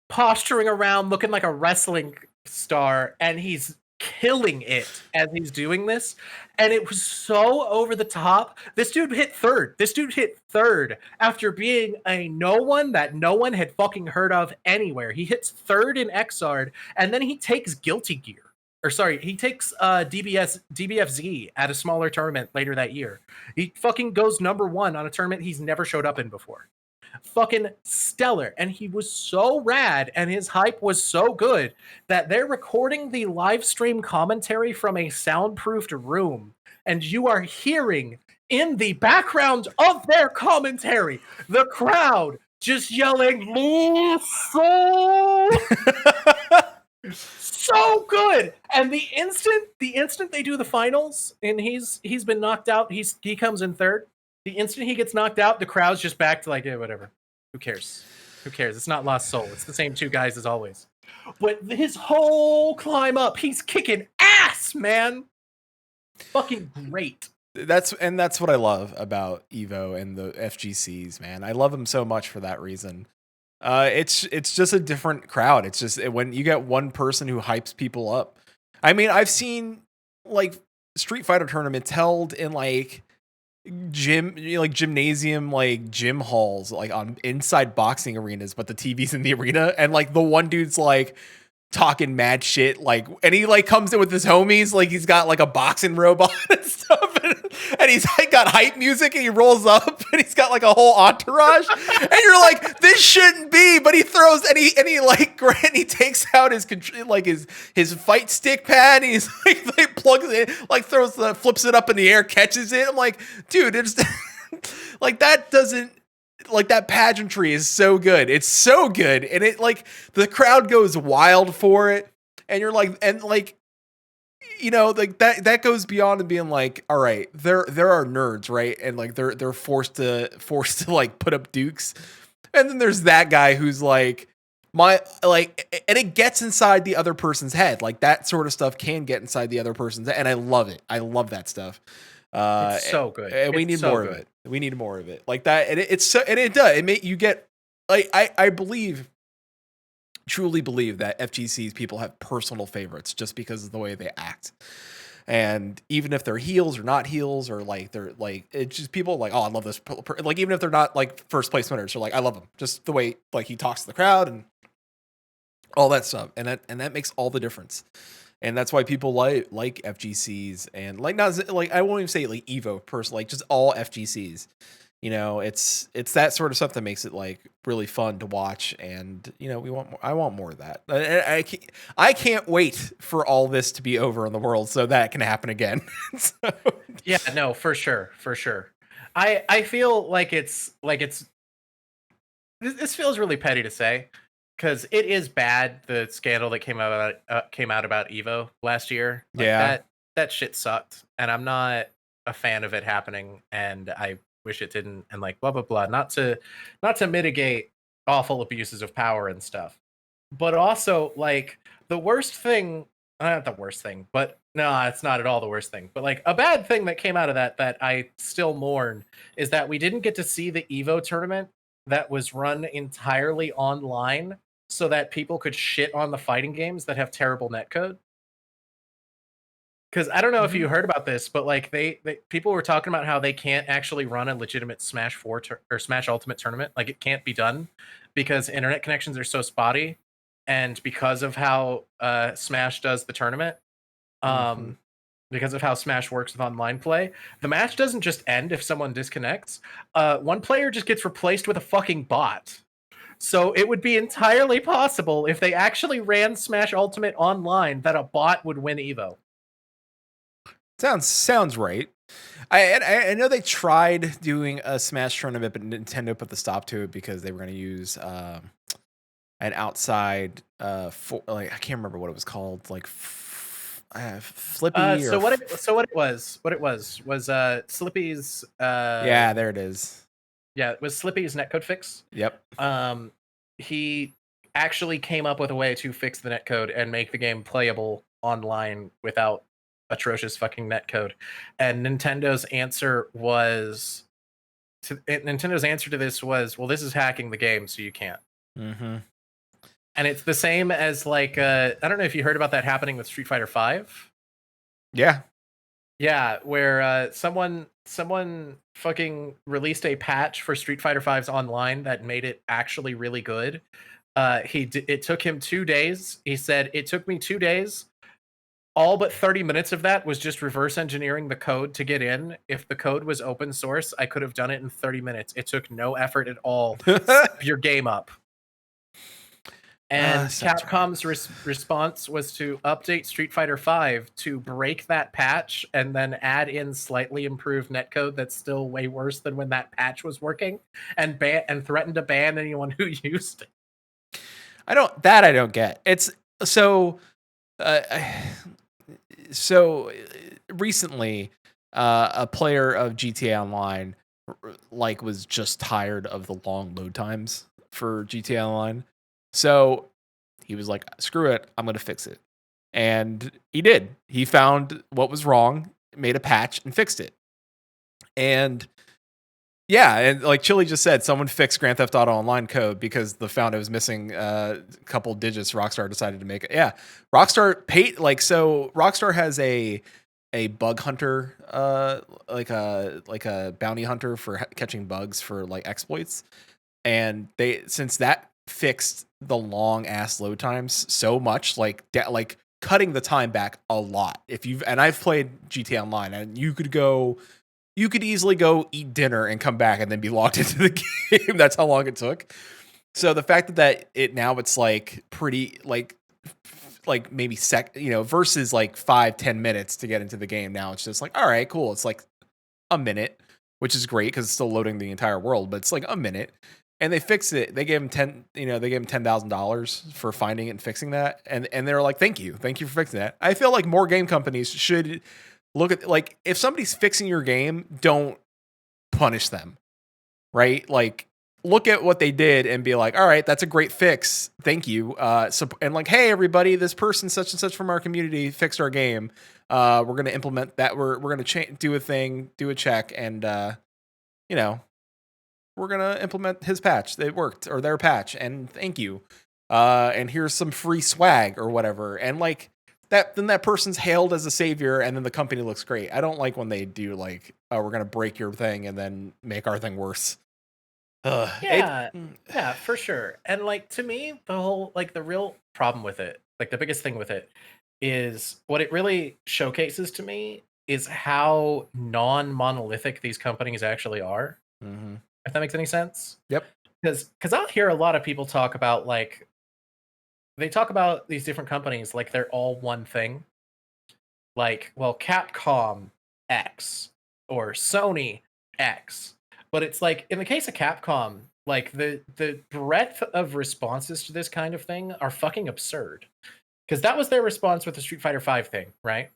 D: posturing around, looking like a wrestling star, and he's killing it as he's doing this. And it was so over the top. This dude hit third after being a no one that no one had fucking heard of anywhere. He hits third in Xrd, and then he takes Guilty Gear. Or sorry, he takes DBFZ at a smaller tournament later that year. He fucking goes number 1 on a tournament he's never showed up in before. Fucking stellar. And he was so rad, and his hype was so good that they're recording the live stream commentary from a soundproofed room, and you are hearing in the background of their commentary, the crowd just yelling, so good. And the instant they do the finals and he's been knocked out, he comes in third. The instant he gets knocked out, the crowd's just back to like, yeah, whatever. Who cares? It's not Lost Soul. It's the same two guys as always. But his whole climb up, he's kicking ass, man. Fucking great.
A: That's what I love about Evo and the FGCs, man. I love them so much for that reason. It's just a different crowd. It's just when you get one person who hypes people up. I mean, I've seen like Street Fighter tournaments held in like gymnasium, like gym halls, like on inside boxing arenas, but the TV's in the arena, and like the one dude's like talking mad shit, like, and he like comes in with his homies, like he's got like a boxing robot and stuff, and he's like got hype music, and he rolls up and he's got like a whole entourage, and you're like, this shouldn't be, but he throws and he like he takes out his fight stick pad, and he's like plugs it in, like flips it up in the air, catches it. I'm like, dude, it's like that doesn't. Like that pageantry is so good. It's so good. And it like the crowd goes wild for it. And you're like, and like, you know, like that goes beyond and being like, all right, there are nerds, right? And like they're forced to like put up dukes. And then there's that guy who's like and it gets inside the other person's head. Like that sort of stuff can get inside the other person's head. And I love it. I love that stuff.
D: It's so good.
A: And we need more of it. We need more of it like that. And it's so, and it does. It make you get like, I truly believe that FGC's people have personal favorites just because of the way they act. And even if they're heels or not heels, or like, they're like, it's just people like, oh, I love this. Like, even if they're not like first place winners, they're like, I love him. Just the way like he talks to the crowd and all that stuff. And that makes all the difference. And that's why people like FGCs and like, not like, I won't even say like Evo person, like just all FGCs, you know, it's that sort of stuff that makes it like really fun to watch. And, you know, I want more of that. I can't wait for all this to be over in the world so that can happen again. So.
D: Yeah, no, for sure. I feel like this feels really petty to say, because it is bad, the scandal that came out about Evo last year. Like,
A: yeah,
D: that shit sucked, and I'm not a fan of it happening, and I wish it didn't, and like blah blah blah. Not to mitigate awful abuses of power and stuff, but also like the worst thing, not the worst thing, but no, it's not at all the worst thing. But like a bad thing that came out of that I still mourn is that we didn't get to see the Evo tournament that was run entirely online, so that people could shit on the fighting games that have terrible netcode. Because I don't know if you heard about this, but like they people were talking about how they can't actually run a legitimate Smash 4 or Smash Ultimate tournament. Like it can't be done because internet connections are so spotty, and because of how Smash does the tournament, because of how Smash works with online play, the match doesn't just end if someone disconnects. One player just gets replaced with a fucking bot. So it would be entirely possible if they actually ran Smash Ultimate online that a bot would win Evo.
A: Sounds right. I know they tried doing a Smash tournament, but Nintendo put the stop to it because they were going to use an outside I can't remember what it was called, like Flippy.
D: What it was Slippy's.
A: Yeah, there it is.
D: Yeah, it was Slippy's netcode fix.
A: Yep.
D: He actually came up with a way to fix the netcode and make the game playable online without atrocious fucking netcode. And Nintendo's answer to this was, well, this is hacking the game, so you can't.
A: Mm-hmm.
D: And it's the same as like I don't know if you heard about that happening with Street Fighter 5. Yeah, where someone fucking released a patch for Street Fighter 5's online that made it actually really good. It took him 2 days. He said, it took me 2 days. All but 30 minutes of that was just reverse engineering the code to get in. If the code was open source, I could have done it in 30 minutes. It took no effort at all. Step your game up. And
A: sounds right.
D: Capcom's response was to update Street Fighter V to break that patch and then add in slightly improved netcode that's still way worse than when that patch was working, and threaten to ban anyone who used it.
A: I don't get. It's so uh, so recently a player of GTA Online like was just tired of the long load times for GTA Online. So he was like, screw it, I'm going to fix it. And he did. He found what was wrong, made a patch and fixed it. And yeah, and like Chili just said, someone fixed Grand Theft Auto Online code because the found it was missing a couple digits. Rockstar decided to make it. Yeah, Rockstar paid Rockstar has a bug hunter, like a bounty hunter for catching bugs for like exploits, and since that fixed the long ass load times so much, like cutting the time back a lot. I've played GTA Online, and you could easily go eat dinner and come back and then be logged into the game. That's how long it took. So the fact that it's like pretty like maybe versus like 5-10 minutes to get into the game. Now it's just like, all right, cool. It's like a minute, which is great because it's still loading the entire world, but it's like a minute. And they fixed it. They gave him $10,000 for finding it and fixing that. And they're like, thank you for fixing that. I feel like more game companies should look at, like, if somebody's fixing your game, don't punish them, right? Like, look at what they did and be like, all right, that's a great fix. Thank you. And like, hey, everybody, this person such and such from our community fixed our game. We're going to implement that. We're going to do a thing, do a check, and, we're going to implement his patch. It worked, or their patch, and thank you. And here's some free swag or whatever. And like that, then that person's hailed as a savior, and then the company looks great. I don't like when they do like, oh, we're going to break your thing and then make our thing worse.
D: Yeah, for sure. And like, to me, the real problem with it, like the biggest thing with it, is what it really showcases to me is how non-monolithic these companies actually are.
A: Mm-hmm.
D: If that makes any sense.
A: Yep.
D: Because I'll hear a lot of people talk about, like, they talk about these different companies like they're all one thing. Like, well, Capcom X or Sony X. But it's like, in the case of Capcom, like the breadth of responses to this kind of thing are fucking absurd. Because that was their response with the Street Fighter V thing, right?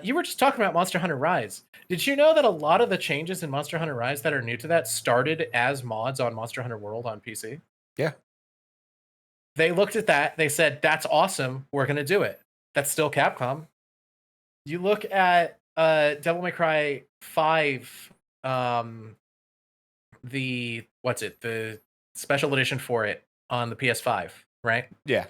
D: You were just talking about Monster Hunter Rise. Did you know that a lot of the changes in Monster Hunter Rise that are new to that started as mods on Monster Hunter World on PC?
A: Yeah.
D: They looked at that. They said, that's awesome. We're going to do it. That's still Capcom. You look at Devil May Cry 5, the special edition for it on the PS5, right?
A: Yeah.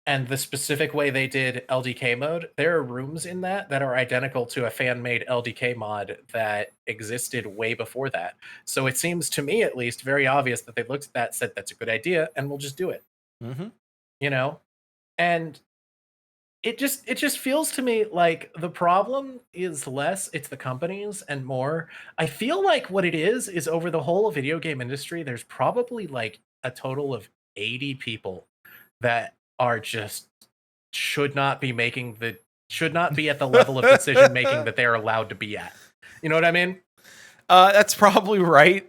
D: And the specific way they did LDK mode, there are rooms in that are identical to a fan-made LDK mod that existed way before that. So it seems to me, at least, very obvious that they looked at that, said, that's a good idea, and we'll just do it.
A: Mm-hmm.
D: And it just feels to me like the problem is less it's the companies and more I feel like what it is over the whole video game industry, there's probably like a total of 80 people that are just should not be at the level of decision making that they're allowed to be at. You know what I mean?
A: That's probably right.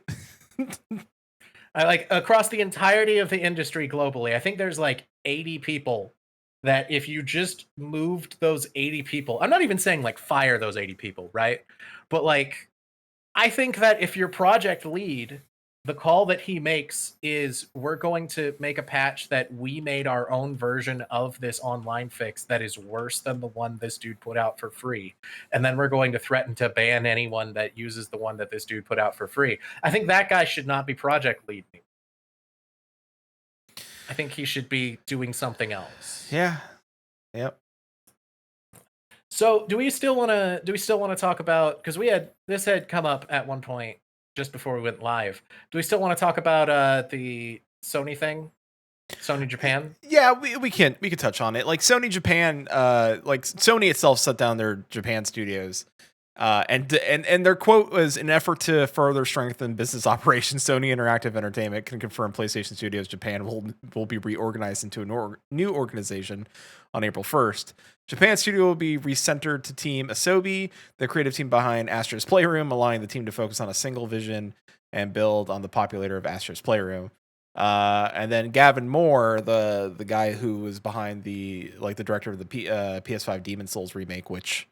D: I like across the entirety of the industry globally, I think there's like 80 people that if you just moved those 80 people, I'm not even saying like fire those 80 people, right? But like, I think that if your project lead, the call that he makes is, we're going to make a patch that we made our own version of this online fix that is worse than the one this dude put out for free. And then we're going to threaten to ban anyone that uses the one that this dude put out for free. I think that guy should not be project leading. I think he should be doing something else.
A: Yeah. Yep.
D: So do we still want to talk about, because this had come up at one point just before we went live. Do we still want to talk about the Sony thing? Sony Japan?
A: Yeah, we can touch on it. Like Sony Japan, like Sony itself shut down their Japan studios. And their quote was, "In an effort to further strengthen business operations, Sony Interactive Entertainment can confirm PlayStation Studios Japan will be reorganized into a new organization on April 1st. Japan Studio will be recentered to Team Asobi, the creative team behind Astro's Playroom, allowing the team to focus on a single vision and build on the populator of Astro's Playroom." And then Gavin Moore, the guy who was behind the director of the PS5 Demon Souls remake, which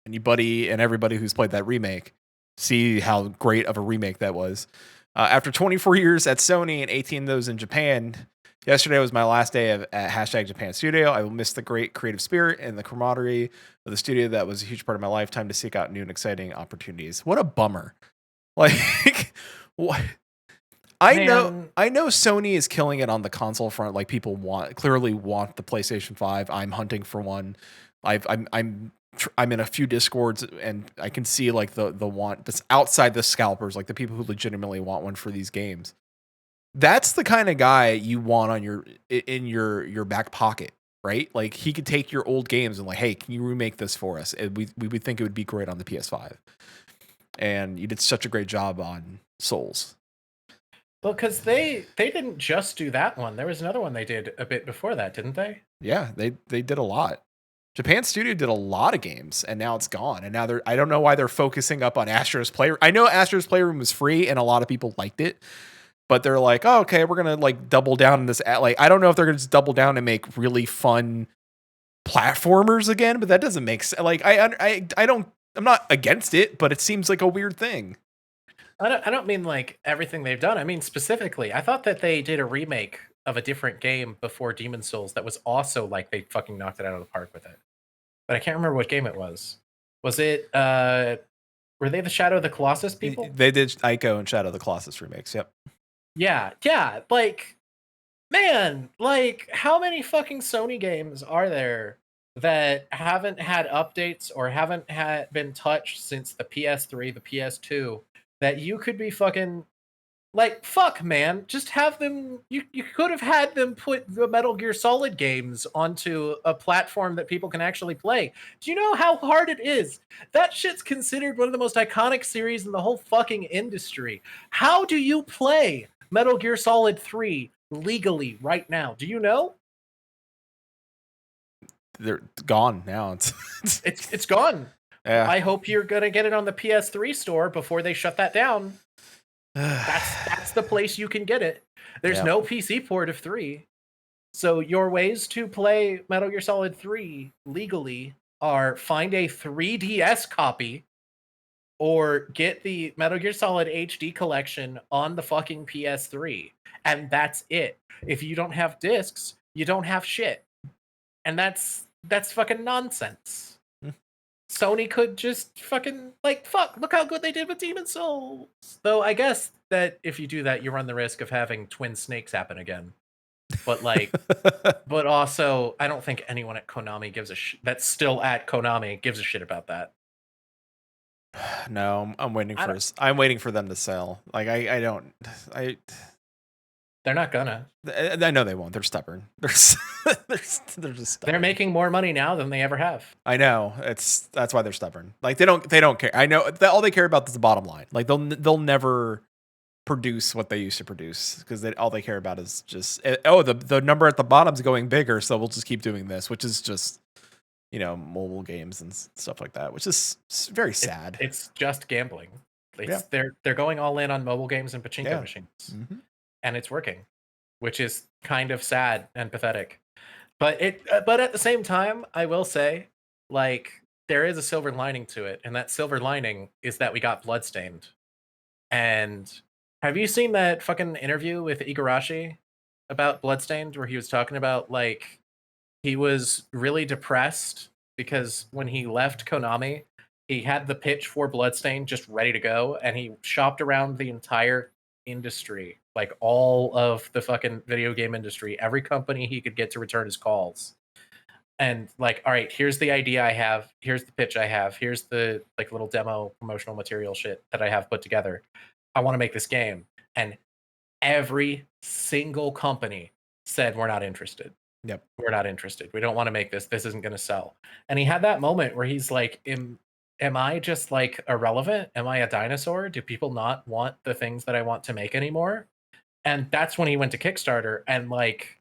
A: anybody and everybody who's played that remake see how great of a remake that was. After 24 years at Sony and 18 of those in Japan, yesterday was my last day at hashtag Japan Studio. I will miss the great creative spirit and the camaraderie of the studio that was a huge part of my life. Time to seek out new and exciting opportunities. What a bummer. Like, what? I know Sony is killing it on the console front. Like, people clearly want the PlayStation 5. I'm hunting for one. I'm in a few discords and I can see like the want that's outside the scalpers, like the people who legitimately want one for these games. That's the kind of guy you want on your back pocket, right? Like, he could take your old games and like, hey, can you remake this for us? And we would think it would be great on the PS5. And you did such a great job on Souls.
D: Well, because they didn't just do that one. There was another one they did a bit before that, didn't they?
A: Yeah, they did a lot. Japan Studio did a lot of games, and now it's gone. And now I don't know why they're focusing up on Astro's Playroom. I know Astro's Playroom was free, and a lot of people liked it. But they're like, oh, okay, we're gonna like double down on this. Like, I don't know if they're gonna just double down and make really fun platformers again. But that doesn't make sense. Like, I don't. I'm not against it, but it seems like a weird thing.
D: I don't mean like everything they've done. I mean specifically, I thought that they did a remake of a different game before Demon Souls that was also like they fucking knocked it out of the park with it. But I can't remember what game it was. Was it were they the Shadow of the Colossus people?
A: They did Ico and Shadow of the Colossus remakes. Yep.
D: Yeah, like, man, like, how many fucking Sony games are there that haven't had updates or haven't been touched since the PS3, the PS2, that you could be fucking like, fuck, man, just have them. You could have had them put the Metal Gear Solid games onto a platform that people can actually play. Do you know how hard it is? That shit's considered one of the most iconic series in the whole fucking industry. How do you play Metal Gear Solid 3 legally right now? Do you know?
A: They're gone now.
D: It's gone.
A: Yeah.
D: I hope you're gonna get it on the PS3 store before they shut that down. That's the place you can get it. There's no PC port of 3. So your ways to play Metal Gear Solid 3 legally are find a 3DS copy or get the Metal Gear Solid HD collection on the fucking PS3. And that's it. If you don't have discs, you don't have shit. And that's fucking nonsense. Sony could just fucking, like, fuck, look how good they did with Demon Souls. Though I guess that if you do that, you run the risk of having twin snakes happen again. But, like, but also, I don't think anyone at Konami gives a shit. That's still at Konami gives a shit about that.
A: No, I'm waiting for them to sell. Like,
D: They're not gonna.
A: I know they won't. They're stubborn. They're just stubborn.
D: They're making more money now than they ever have.
A: I know. That's why they're stubborn. Like, they don't care. I know that all they care about is the bottom line. Like, they'll never produce what they used to produce because all they care about is just the number at the bottom's going bigger, so we'll just keep doing this, which is just, mobile games and stuff like that, which is very sad.
D: It's just gambling. They're going all in on mobile games and pachinko machines. Mm-hmm. And it's working, which is kind of sad and pathetic. But at the same time, I will say, like, there is a silver lining to it, and that silver lining is that we got Bloodstained. And have you seen that fucking interview with Igarashi about Bloodstained, where he was talking about, like, he was really depressed because when he left Konami, he had the pitch for Bloodstained just ready to go, and he shopped around the entire industry, like all of the fucking video game industry, every company he could get to return his calls, and like, all right, here's the idea I have, here's the pitch I have, here's the like little demo promotional material shit that I have put together. I want to make this game, and every single company said, we're not interested.
A: Yep,
D: we're not interested. We don't want to make this. This isn't going to sell. And he had that moment where he's like am I just like irrelevant? Am I a dinosaur? Do people not want the things that I want to make anymore? And that's when he went to Kickstarter, and like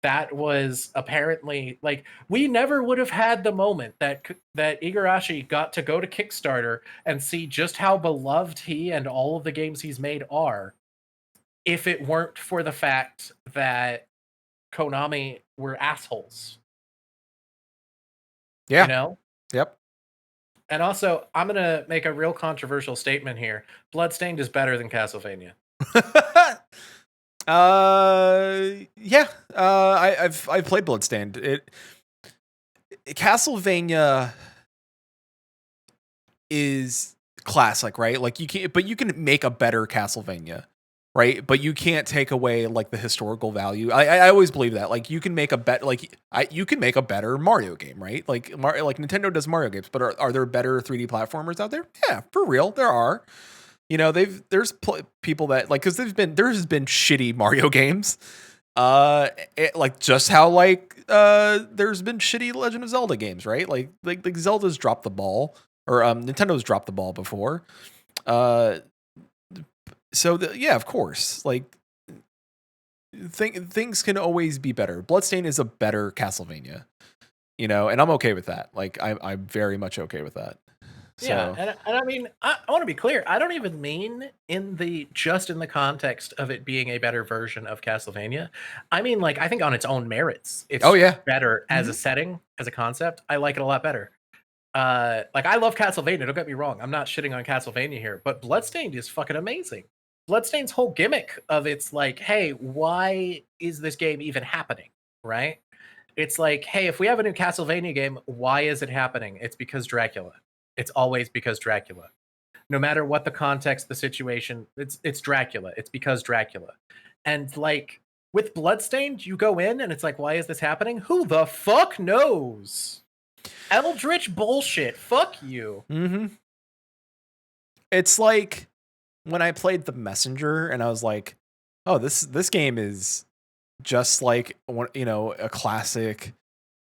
D: that was apparently like we never would have had the moment that Igarashi got to go to Kickstarter and see just how beloved he and all of the games he's made are if it weren't for the fact that Konami were assholes.
A: Yeah.
D: You know?
A: Yep.
D: And also, I'm going to make a real controversial statement here. Bloodstained is better than Castlevania.
A: Yeah. I've played Bloodstained. Castlevania is classic, right? Like you can make a better Castlevania, right? But you can't take away like the historical value. I always believe that. Like you can make you can make a better Mario game, right? Like Nintendo does Mario games, but are there better 3D platformers out there? Yeah, for real, there are. You know, there's people that like because there's been shitty Mario games. Like just how there's been shitty Legend of Zelda games, right? Like Zelda's dropped the ball, or Nintendo's dropped the ball before. Yeah, of course, like things can always be better. Bloodstained is a better Castlevania, you know, and I'm okay with that. Like I'm very much okay with that. So.
D: Yeah, and I mean, I want to be clear. I don't even mean in the context of it being a better version of Castlevania. I mean, like, I think on its own merits, it's better as a setting, as a concept. I like it a lot better. Like, I love Castlevania. Don't get me wrong. I'm not shitting on Castlevania here, but Bloodstained is fucking amazing. Bloodstained's whole gimmick of it's like, hey, why is this game even happening? Right? It's like, hey, if we have a new Castlevania game, why is it happening? It's because Dracula. It's always because Dracula. No matter what the context, the situation, it's Dracula. It's because Dracula. And like with Bloodstained, you go in and it's like, why is this happening? Who the fuck knows? Eldritch bullshit. Fuck you.
A: Mm-hmm. It's like when I played The Messenger and I was like, oh, this game is just like, you know, a classic,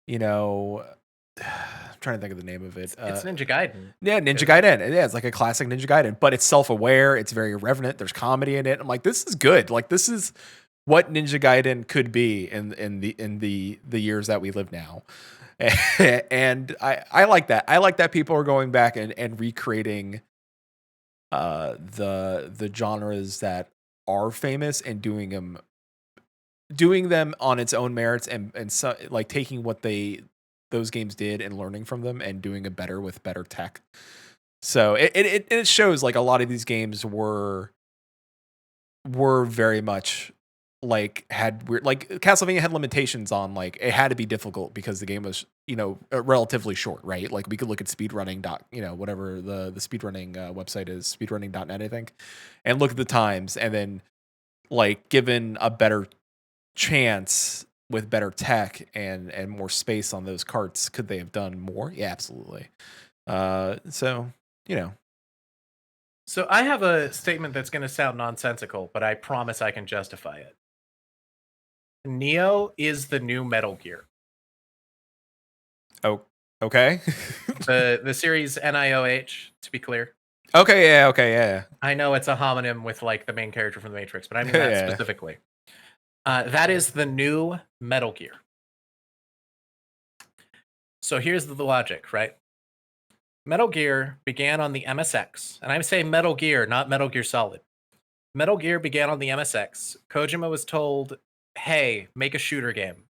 A: you know, I'm trying to think of the name of it.
D: It's Ninja Gaiden.
A: Yeah, Ninja Gaiden. Yeah, it's like a classic Ninja Gaiden, but it's self-aware. It's very irreverent. There's comedy in it. I'm like, this is good. Like, this is what Ninja Gaiden could be in the years that we live now. And I like that. I like that people are going back and recreating the genres that are famous and doing them on its own merits and so, like taking what those games did and learning from them and doing it better with better tech. So it shows like a lot of these games were very much like had weird, like Castlevania had limitations on like it had to be difficult because the game was, you know, relatively short, right? Like we could look at speedrunning whatever the speedrunning website is, speedrunning.net I think, and look at the times, and then like given a better chance with better tech and more space on those carts, could they have done more? Yeah, absolutely. So, you know.
D: So I have a statement that's going to sound nonsensical, but I promise I can justify it. Neo is the new Metal Gear.
A: Oh, okay.
D: the series NIOH, to be clear.
A: Okay, yeah.
D: I know it's a homonym with like the main character from the Matrix, but I mean that specifically. That is the new Metal Gear. So here's the logic, right? Metal Gear began on the MSX, and I say Metal Gear, not Metal Gear Solid. Metal Gear began on the MSX. Kojima was told, hey, make a shooter game.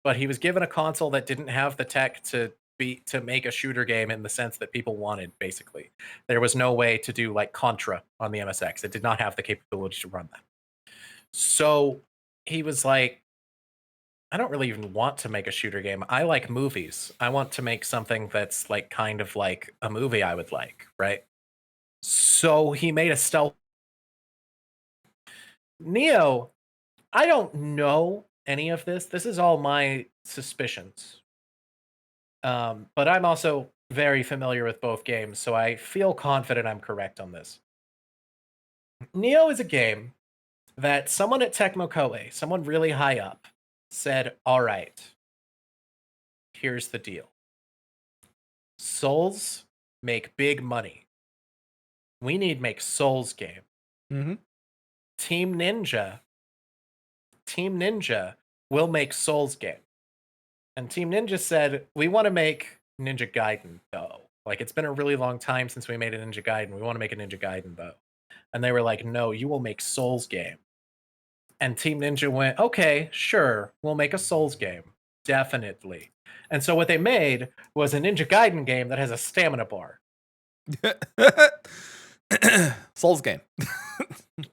D: But he was given a console that didn't have the tech to make a shooter game in the sense that people wanted, basically. There was no way to do like Contra on the MSX. It did not have the capability to run that. So he was like, I don't really even want to make a shooter game. I like movies. I want to make something that's like kind of like a movie I would like, right? So he made a stealth. Neo, I don't know any of this. This is all my suspicions. But I'm also very familiar with both games, so I feel confident I'm correct on this. Neo is a game that someone at Tecmo Koei, someone really high up, said, all right, here's the deal. Souls make big money. We need to make Souls game.
A: Mm-hmm.
D: Team Ninja will make Souls game. And Team Ninja said, we want to make Ninja Gaiden, though. Like, it's been a really long time since we made a Ninja Gaiden. We want to make a Ninja Gaiden, though. And they were like, no, you will make Souls game. And Team Ninja went, okay, sure, we'll make a Souls game. Definitely. And so what they made was a Ninja Gaiden game that has a stamina bar.
A: Souls game.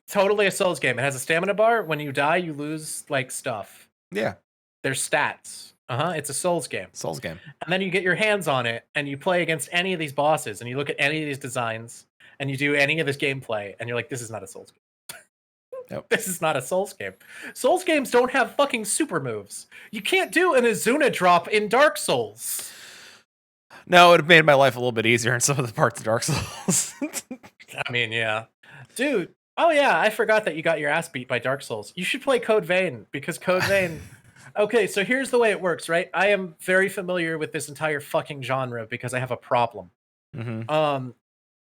D: Totally a Souls game. It has a stamina bar. When you die, you lose, like, stuff.
A: Yeah.
D: There's stats. It's a Souls game.
A: Souls game.
D: And then you get your hands on it, and you play against any of these bosses, and you look at any of these designs, and you do any of this gameplay, and you're like, this is not a Souls game.
A: Nope.
D: This is not a Souls game. Souls games don't have fucking super moves. You can't do an Azuna drop in Dark Souls.
A: No, it would have made my life a little bit easier in some of the parts of Dark Souls.
D: I mean, yeah. Dude, oh yeah, I forgot that you got your ass beat by Dark Souls. You should play Code Vein, because Code Vein... Okay, so here's the way it works, right? I am very familiar with this entire fucking genre because I have a problem.
A: Mm-hmm.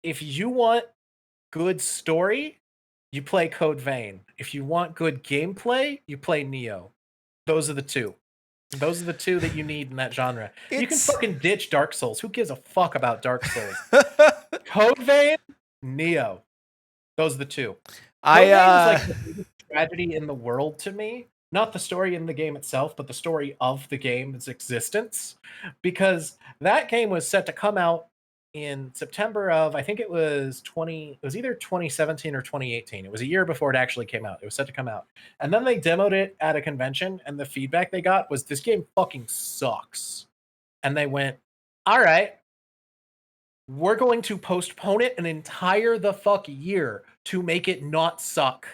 D: If you want good story, you play Code Vein. If you want good gameplay, you play Neo. Those are the two. Those are the two that you need in that genre. You can fucking ditch Dark Souls. Who gives a fuck about Dark Souls? Code Vein, Neo. Those are the two. Code Vein is like the biggest tragedy in the world to me. Not the story in the game itself, but the story of the game's existence. Because that game was set to come out in September of, I think it was either 2017 or 2018. It was a year before it actually came out. It was set to come out. And then they demoed it at a convention, and the feedback they got was, this game fucking sucks. And they went, all right, we're going to postpone it an entire the fuck year to make it not suck.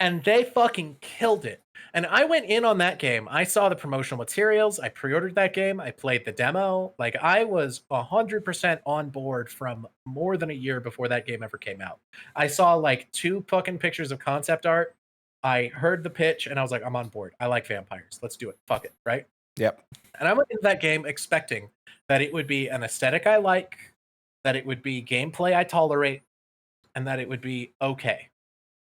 D: And they fucking killed it. And I went in on that game. I saw the promotional materials. I pre-ordered that game. I played the demo. Like, I was 100% on board from more than a year before that game ever came out. I saw like 2 fucking pictures of concept art. I heard the pitch and I was like, I'm on board. I like vampires. Let's do it. Fuck it. Right?
A: Yep.
D: And I went into that game expecting that it would be an aesthetic I like, that it would be gameplay I tolerate, and that it would be okay.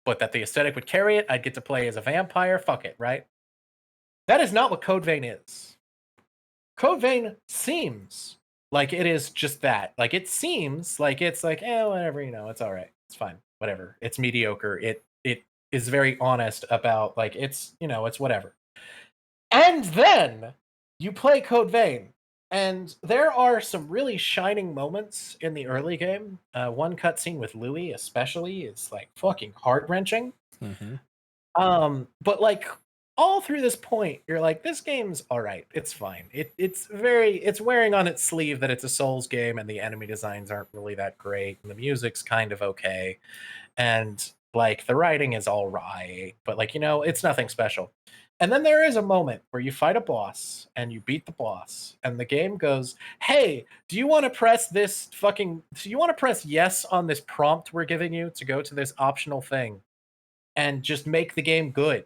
D: But that the aesthetic would carry it, I'd get to play as a vampire, fuck it, right? That is not what Code Vein is. Code Vein seems like it is just that. Like, it seems like it's like, whatever, it's all right. It's fine. Whatever. It's mediocre. It is very honest about, like, it's, it's whatever. And then you play Code Vein, and there are some really shining moments in the early game. One cutscene with Louis, especially, is like fucking heart-wrenching.
A: Mm-hmm.
D: But like all through this point, you're like, this game's all right. It's fine. It's wearing on its sleeve that it's a Souls game, and the enemy designs aren't really that great, and the music's kind of okay, and like the writing is all right, but like it's nothing special. And then there is a moment where you fight a boss and you beat the boss, and the game goes, hey, do you want to press yes on this prompt we're giving you to go to this optional thing and just make the game good?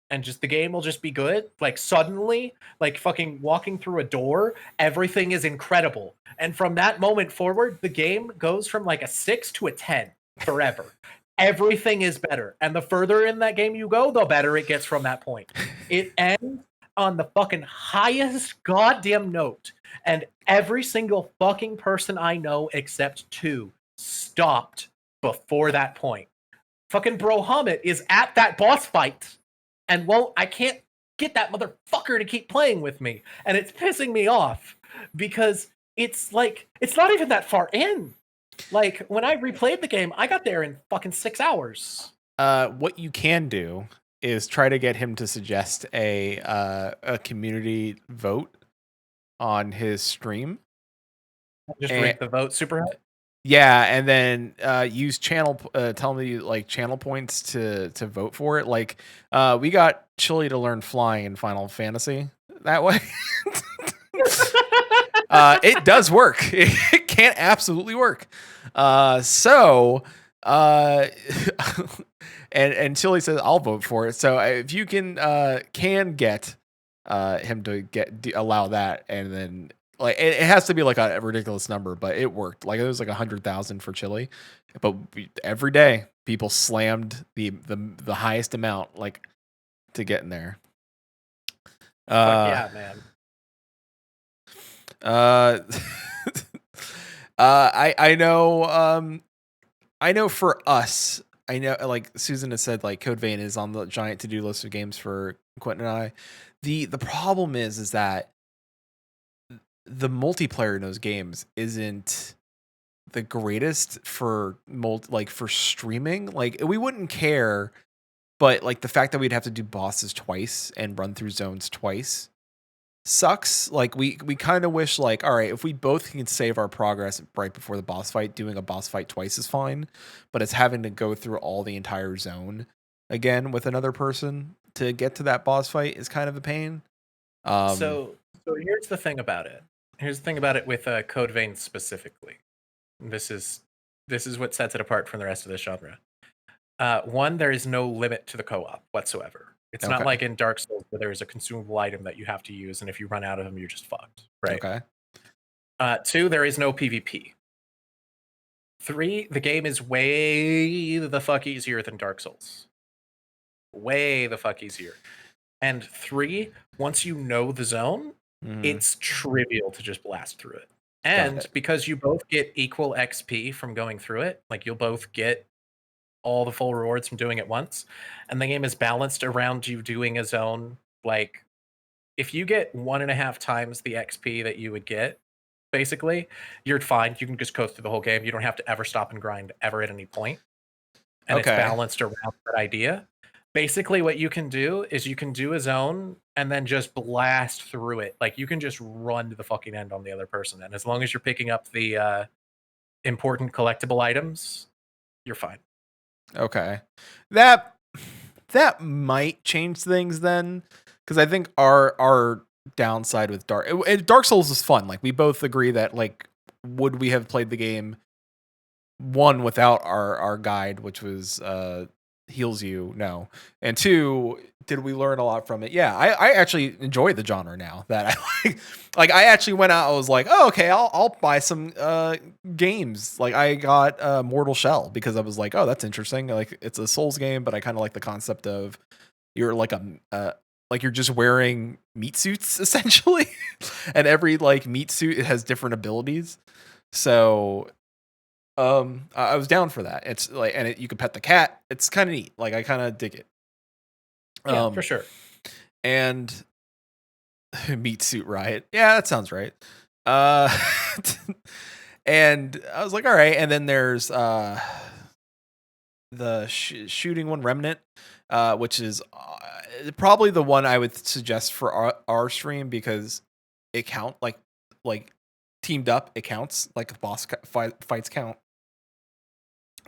D: And just the game will just be good. Like, suddenly, like fucking walking through a door, everything is incredible. And from that moment forward, the game goes from like a 6 to a 10 forever. Everything is better. And the further in that game you go, the better it gets from that point. It ends on the fucking highest goddamn note. And every single fucking person I know except 2 stopped before that point. Fucking Bro Hamid is at that boss fight and I can't get that motherfucker to keep playing with me. And it's pissing me off because it's like, it's not even that far in. Like, when I replayed the game, I got there in fucking 6 hours.
A: What you can do is try to get him to suggest a community vote on his stream.
D: Just rate the vote super high?
A: Yeah, and then use tell me like channel points to vote for it. Like, we got Chili to learn flying in Final Fantasy that way. It does work. It can absolutely work. And Chili says I'll vote for it. So if you can get him to allow that, and then like it has to be like a ridiculous number, but it worked. Like it was like 100,000 for Chile, but every day people slammed the highest amount like to get in there.
D: Fuck yeah, man.
A: Uh, I know for us, I know like Susan has said, like Code Vein is on the giant to do list of games for Quentin and I. The problem is that the multiplayer in those games isn't the greatest for for streaming. Like we wouldn't care, but like the fact that we'd have to do bosses twice and run through zones twice sucks. Like we kind of wish like, all right, if we both can save our progress right before the boss fight, doing a boss fight twice is fine, but it's having to go through all the entire zone again with another person to get to that boss fight is kind of a pain.
D: So here's the thing about it. Here's the thing about it with Code Vein specifically. This is what sets it apart from the rest of the genre. One, there is no limit to the co-op whatsoever. It's not
A: Okay.
D: like in Dark Souls where there is a consumable item that you have to use, and if you run out of them, you're just fucked. Right.
A: Okay.
D: Two, there is no PvP. Three, the game is way the fuck easier than Dark Souls. Way the fuck easier. And three, once you know the zone, it's trivial to just blast through it. And because you both get equal XP from going through it, like you'll both get all the full rewards from doing it once, and the game is balanced around you doing a zone. Like if you get 1.5 times the XP that you would get, basically, you're fine. You can just go through the whole game. You don't have to ever stop and grind ever at any point. And it's balanced around that idea. Basically, what you can do is you can do a zone and then just blast through it. Like you can just run to the fucking end on the other person. And as long as you're picking up the important collectible items, you're fine.
A: Okay. That might change things then, because I think our downside with Dark Souls is fun. Like we both agree that like would we have played the game one without our guide, which was heals you? No. And two, did we learn a lot from it? Yeah, I actually enjoy the genre now that I like I actually went out, I was like, oh, okay, I'll buy some games. Like I got Mortal Shell because I was like, oh, that's interesting. Like it's a Souls game, but I kind of like the concept of you're like like you're just wearing meat suits essentially. And every like meat suit, it has different abilities. So I was down for that. It's like, and you can pet the cat. It's kind of neat. Like I kind of dig it.
D: Yeah, for sure.
A: And meat suit riot. Yeah, that sounds right. And I was like, all right. And then there's the shooting one, Remnant, which is probably the one I would suggest for our stream because it count like teamed up. It counts like boss fights count.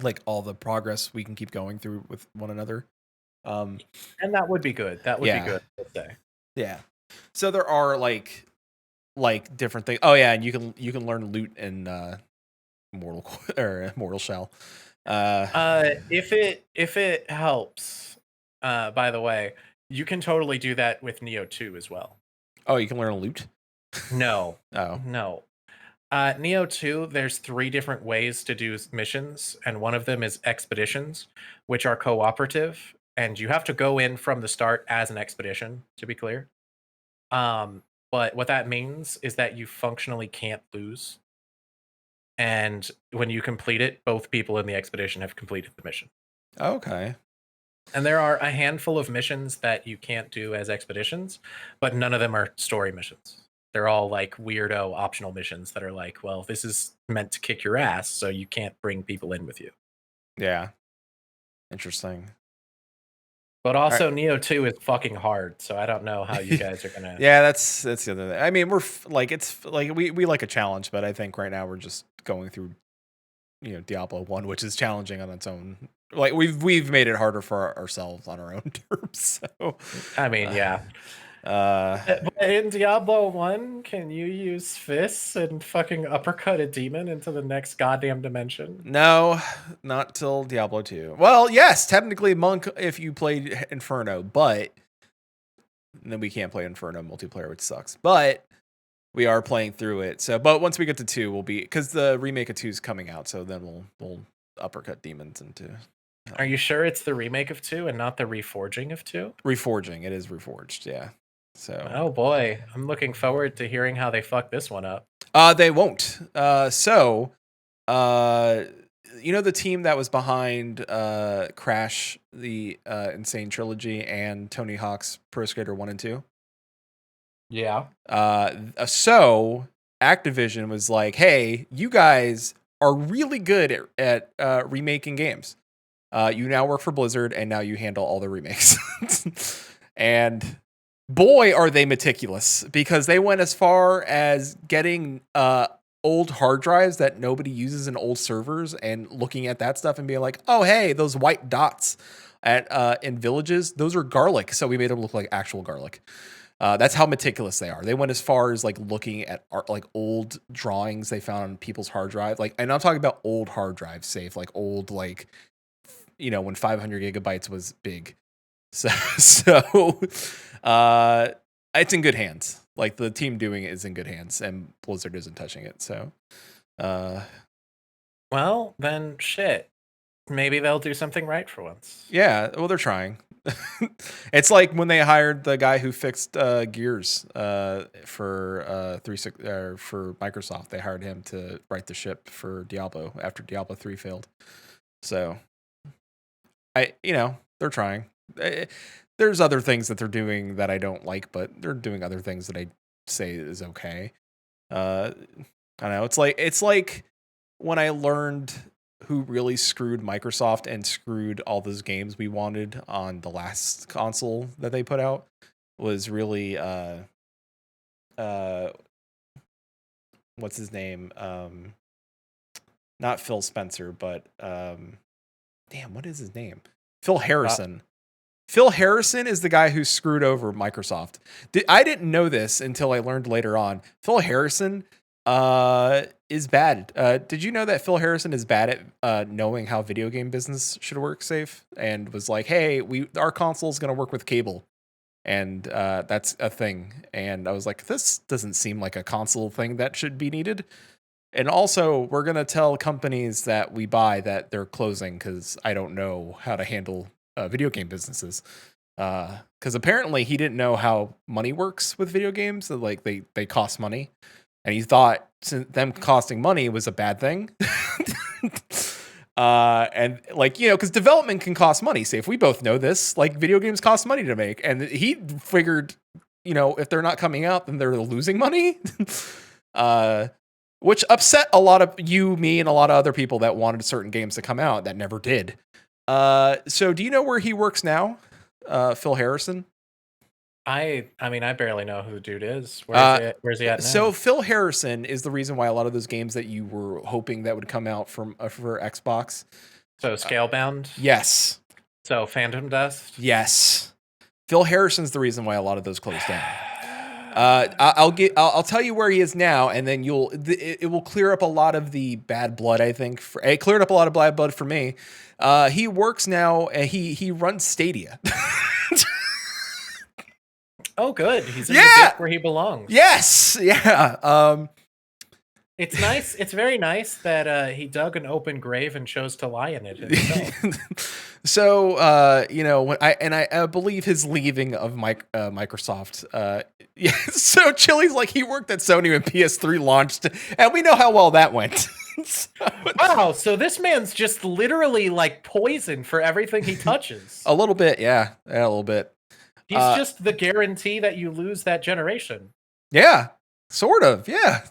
A: Like all the progress we can keep going through with one another.
D: And that would be good. That would be good, I'd say.
A: Yeah. So there are like different things. Oh yeah, and you can learn loot in Mortal Shell.
D: If it helps, by the way, you can totally do that with Neo 2 as well.
A: Oh, you can learn loot?
D: No.
A: Oh.
D: No. Neo 2, there's 3 different ways to do missions, and one of them is expeditions, which are cooperative, and you have to go in from the start as an expedition, to be clear. But what that means is that you functionally can't lose. And when you complete it, both people in the expedition have completed the mission.
A: Okay.
D: And there are a handful of missions that you can't do as expeditions, but none of them are story missions. They're all like weirdo optional missions that are like, well, this is meant to kick your ass, so you can't bring people in with you.
A: Yeah. Interesting.
D: But also, Neo 2 is fucking hard, so I don't know how you guys are gonna.
A: Yeah, that's the other thing. I mean, we're it's like we like a challenge, but I think right now we're just going through, Diablo 1, which is challenging on its own. Like we've made it harder for ourselves on our own terms. So
D: I mean, yeah. But in Diablo 1, can you use fists and fucking uppercut a demon into the next goddamn dimension?
A: No, not till Diablo 2. Well, yes, technically Monk if you played Inferno, but then we can't play Inferno multiplayer, which sucks. But we are playing through it. So, but once we get to 2, we'll be, because the remake of 2 is coming out. So then we'll uppercut demons into.
D: Are you sure it's the remake of 2 and not the reforging of 2?
A: Reforging. It is reforged. Yeah. So.
D: Oh boy, I'm looking forward to hearing how they fuck this one up.
A: They won't. So, you know the team that was behind Crash, the Insane Trilogy, and Tony Hawk's Pro Skater 1 and 2?
D: Yeah.
A: So Activision was like, hey, you guys are really good at remaking games. You now work for Blizzard, and now you handle all the remakes. And boy, are they meticulous, because they went as far as getting old hard drives that nobody uses in old servers and looking at that stuff and being like, oh, hey, those white dots in villages, those are garlic. So we made them look like actual garlic. That's how meticulous they are. They went as far as like looking at art, like old drawings they found on people's hard drive. Like, and I'm talking about old hard drives, safe, like old, like, when 500 gigabytes was big. So it's in good hands. Like, the team doing it is in good hands, and Blizzard isn't touching it. So,
D: well, then shit. Maybe they'll do something right for once.
A: Yeah, well, they're trying. It's like when they hired the guy who fixed Gears for Microsoft. They hired him to write the ship for Diablo after Diablo 3 failed. So, they're trying. There's other things that they're doing that I don't like, but they're doing other things that I say is okay. I don't know. It's like when I learned who really screwed Microsoft and screwed all those games we wanted on the last console that they put out was really what's his name? Not Phil Spencer, but damn, what is his name? Phil Harrison. Phil Harrison is the guy who screwed over Microsoft. I didn't know this until I learned later on. Phil Harrison is bad. Did you know that Phil Harrison is bad at knowing how video game business should work, safe? And was like, hey, our console is going to work with cable. And that's a thing. And I was like, this doesn't seem like a console thing that should be needed. And also, we're going to tell companies that we buy that they're closing because I don't know how to handle video game businesses. Because apparently he didn't know how money works with video games. So, like, they cost money. And he thought them costing money was a bad thing. And like, because development can cost money. Say, if we both know this, like, video games cost money to make. And he figured, if they're not coming out, then they're losing money. Which upset a lot of me, and a lot of other people that wanted certain games to come out that never did. So do you know where he works now? Phil Harrison?
D: I mean, I barely know who the dude is. Where's he at now?
A: So Phil Harrison is the reason why a lot of those games that you were hoping that would come out for Xbox.
D: So Scalebound?
A: Yes.
D: So Phantom Dust?
A: Yes. Phil Harrison's the reason why a lot of those closed down. I'll tell you where he is now, and then it will clear up a lot of the bad blood. I think it cleared up a lot of bad blood for me. He works now. He runs Stadia.
D: Oh, good. He's in the dick where he belongs.
A: Yes. Yeah.
D: It's nice. It's very nice that he dug an open grave and chose to lie in it himself.
A: So, when I believe his leaving of Microsoft. Yeah. So Chili's like, he worked at Sony when PS3 launched, and we know how well that went.
D: Wow. So this man's just literally like poison for everything he touches.
A: A little bit, yeah, a little bit.
D: He's just the guarantee that you lose that generation.
A: Yeah, sort of. Yeah.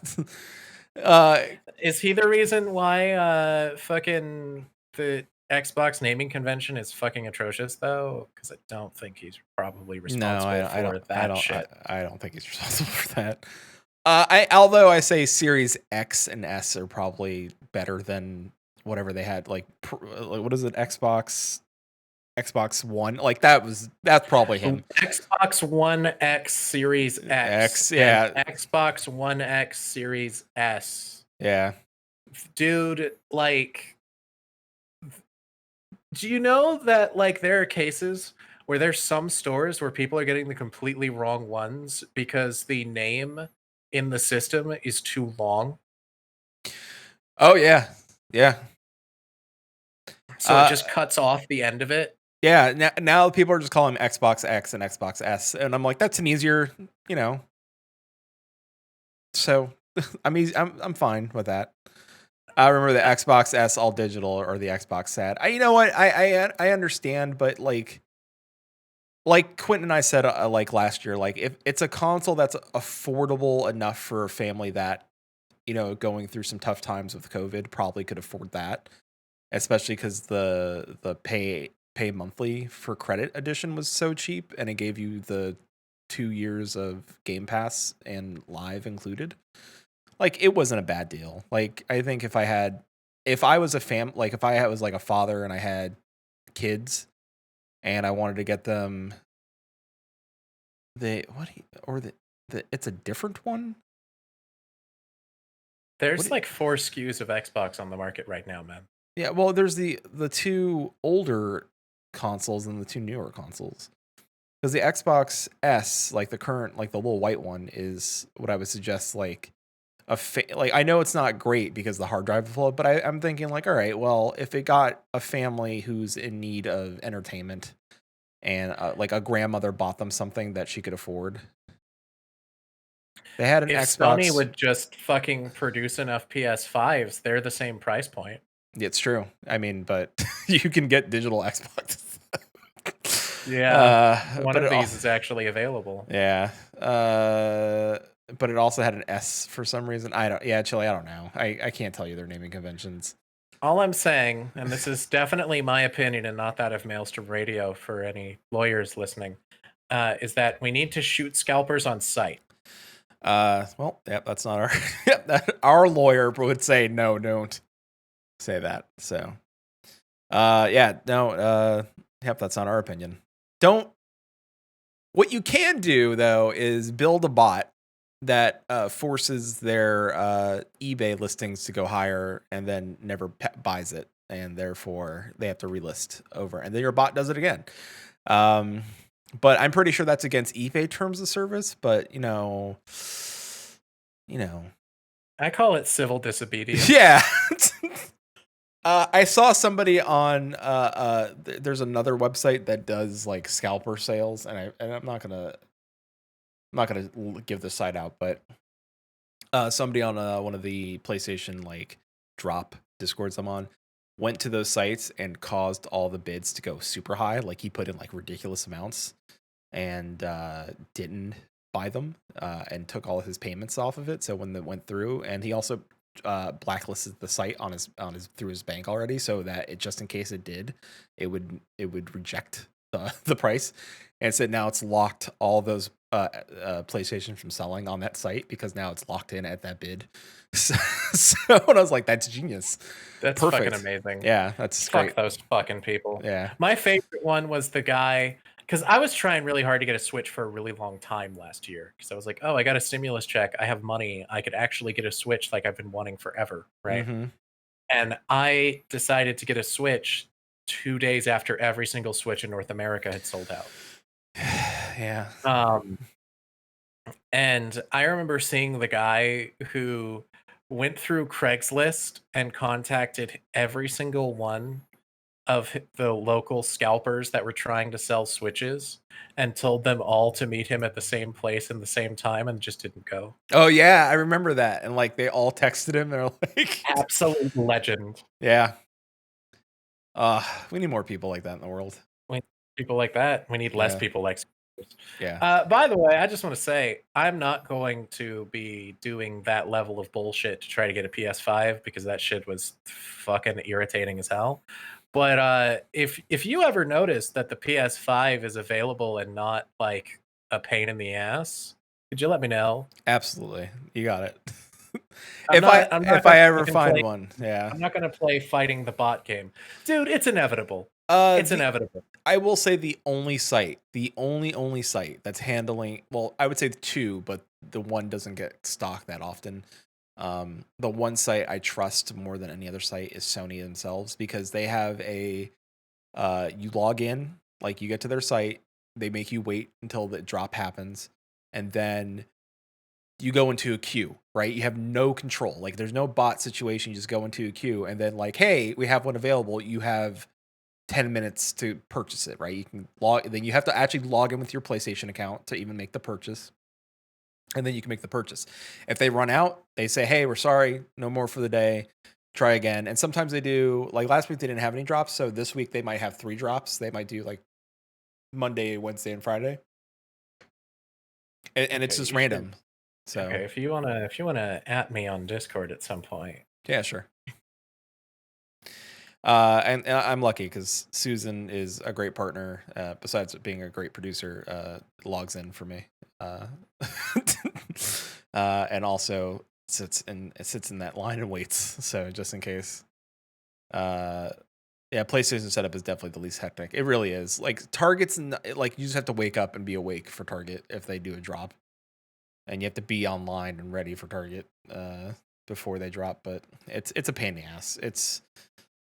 D: Is he the reason why fucking the Xbox naming convention is fucking atrocious though? Because I don't think he's probably responsible for that shit.
A: I don't think he's responsible for that. Although I say Series X and S are probably better than whatever they had. Like what is it? Xbox One, like that's probably him.
D: Xbox One X Series X,
A: yeah.
D: Xbox One X Series S.
A: Yeah,
D: dude. Like, do you know that like there are cases where there's some stores where people are getting the completely wrong ones because the name in the system is too long.
A: Oh yeah, yeah.
D: So it just cuts off the end of it.
A: Yeah, now people are just calling them Xbox X and Xbox S, and I'm like, that's an easier, So I'm fine with that. I remember the Xbox S all digital or the Xbox SAT. You know what? I understand, but like Quentin and I said like last year, like if it's a console that's affordable enough for a family that going through some tough times with COVID probably could afford that, especially because the pay monthly for credit edition was so cheap and it gave you the 2 years of Game Pass and Live included. Like it wasn't a bad deal. Like I think if I was like a father and I had kids and I wanted to get them it's a different one.
D: There's like 4 SKUs of Xbox on the market right now, man.
A: Yeah, well, there's the two older consoles and the two newer consoles. Because the Xbox S, like the current, like the little white one, is what I would suggest. Like like I know it's not great because the hard drive flow, but I'm thinking like, all right, well, if it got a family who's in need of entertainment, and like a grandmother bought them something that she could afford, they had an
D: If
A: Xbox.
D: Sony would just fucking produce enough PS5s, they're the same price point.
A: It's true. I mean, but you can get digital Xbox.
D: Yeah, one of these is actually available.
A: Yeah, but it also had an S for some reason. Actually, I don't know. I can't tell you their naming conventions.
D: All I'm saying, and this is definitely my opinion and not that of Maelstrom Radio for any lawyers listening, is that we need to shoot scalpers on sight.
A: Well, yep, that's not our. Yep, our lawyer would say no, don't say that. So, yep, that's not our opinion. Don't. What you can do though is build a bot that forces their eBay listings to go higher and then never buys it, and therefore they have to relist over, and then your bot does it again. But I'm pretty sure that's against eBay terms of service. But you know,
D: I call it civil disobedience.
A: Yeah. I saw somebody on there's another website that does like scalper sales, and I'm not gonna give the site out, but somebody on one of the PlayStation like drop discords I'm on went to those sites and caused all the bids to go super high. Like he put in like ridiculous amounts and didn't buy them and took all of his payments off of it. So when it went through, and he also blacklisted the site on his through his bank already, so that it just in case it did, it would reject the price, and said now it's locked all those PlayStation from selling on that site because now it's locked in at that bid. So and I was like, that's genius.
D: That's
A: Perfect.
D: fucking amazing.
A: Yeah, that's
D: Fuck
A: great.
D: those fucking people.
A: Yeah.
D: My favorite one was the guy, because I was trying really hard to get a Switch for a really long time last year. Because I was like, oh, I got a stimulus check. I have money. I could actually get a Switch like I've been wanting forever, right?
A: Mm-hmm.
D: And I decided to get a Switch 2 days after every single Switch in North America had sold out.
A: Yeah.
D: And I remember seeing the guy who went through Craigslist and contacted every single one of the local scalpers that were trying to sell Switches and told them all to meet him at the same place in the same time and just didn't go.
A: Oh yeah, I remember that. And like they all texted him. They're like,
D: absolute legend.
A: Yeah. We need more people like that in the world.
D: We need people like that. We need less people like.
A: Yeah.
D: By the way, I just want to say I'm not going to be doing that level of bullshit to try to get a PS5 because that shit was fucking irritating as hell. But if you ever notice that the PS5 is available and not like a pain in the ass, could you let me know?
A: Absolutely, you got it.
D: If
A: I ever find one, yeah,
D: I'm not gonna play fighting the bot game, dude. It's inevitable. It's inevitable.
A: I will say the only site that's handling, well, I would say the two, but the one doesn't get stocked that often. The one site I trust more than any other site is Sony themselves, because they have you log in, like you get to their site, they make you wait until the drop happens, and then you go into a queue, right? You have no control. Like there's no bot situation. You just go into a queue and then like, hey, we have one available. You have 10 minutes to purchase it, right? You can then you have to actually log in with your PlayStation account to even make the purchase. And then you can make the purchase. If they run out, they say, hey, we're sorry, no more for the day. Try again. And sometimes they do, like last week they didn't have any drops. So this week they might have 3 drops. They might do like Monday, Wednesday, and Friday. And it's just random. So
D: okay, if you wanna at me on Discord at some point.
A: yeah, sure. And I'm lucky because Susan is a great partner. Besides being a great producer, logs in for me, and also sits in that line and waits. So just in case, yeah, PlayStation setup is definitely the least hectic. It really is. Like Target's like you just have to wake up and be awake for Target if they do a drop, and you have to be online and ready for Target before they drop. But it's a pain in the ass. It's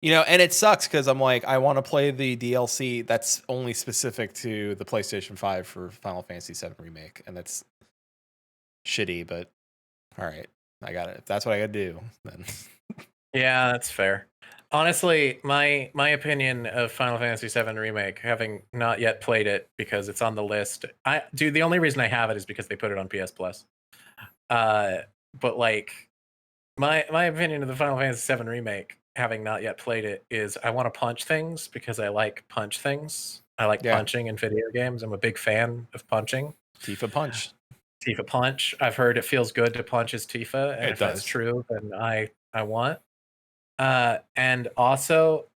A: and it sucks because I'm like, I want to play the DLC that's only specific to the PlayStation 5 for Final Fantasy VII Remake, and that's shitty, but all right, I got it. If that's what I got to do, then.
D: Yeah, that's fair. Honestly, my opinion of Final Fantasy VII Remake, having not yet played it because it's on the list. The only reason I have it is because they put it on PS Plus. But like, my opinion of the Final Fantasy VII Remake, having not yet played it, is I want to punch things because I like punch things. I like punching in video games. I'm a big fan of punching.
A: Tifa Punch.
D: Tifa Punch. I've heard it feels good to punch as Tifa, and
A: It
D: if
A: does.
D: that's true, then I want. And also,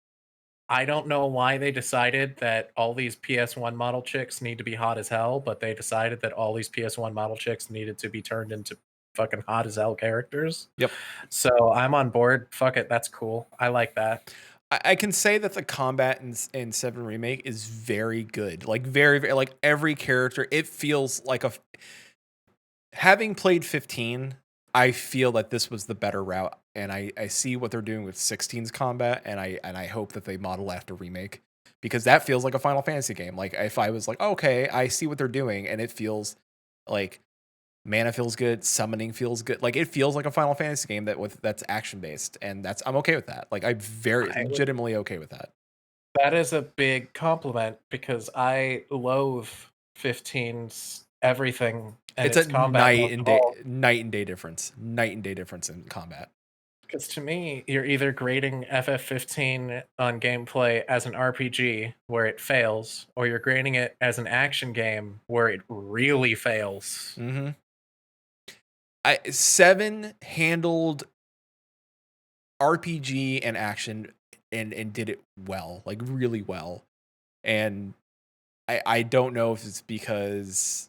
D: I don't know why they decided that all these PS1 model chicks need to be hot as hell, but they decided that all these PS1 model chicks needed to be turned into fucking hot as hell characters.
A: Yep.
D: So I'm on board. Fuck it. That's cool. I like that.
A: I can say that the combat in 7 Remake is very good. Like very, very like every character, it feels like having played 15, I feel that this was the better route, and I see what they're doing with 16's combat, and I hope that they model after Remake, because that feels like a Final Fantasy game. Like if I was like, okay, I see what they're doing, and it feels like mana feels good, summoning feels good, like it feels like a Final Fantasy game that's action based, and I'm okay with that. Like I'm legitimately okay with that.
D: That is a big compliment because I loathe 15's everything. And
A: It's a
D: combat
A: night and day difference in combat.
D: Because to me, you're either grading FF15 on gameplay as an RPG where it fails, or you're grading it as an action game where it really fails.
A: Mm-hmm. 7 handled RPG and action and did it well, like really well. And I don't know if it's because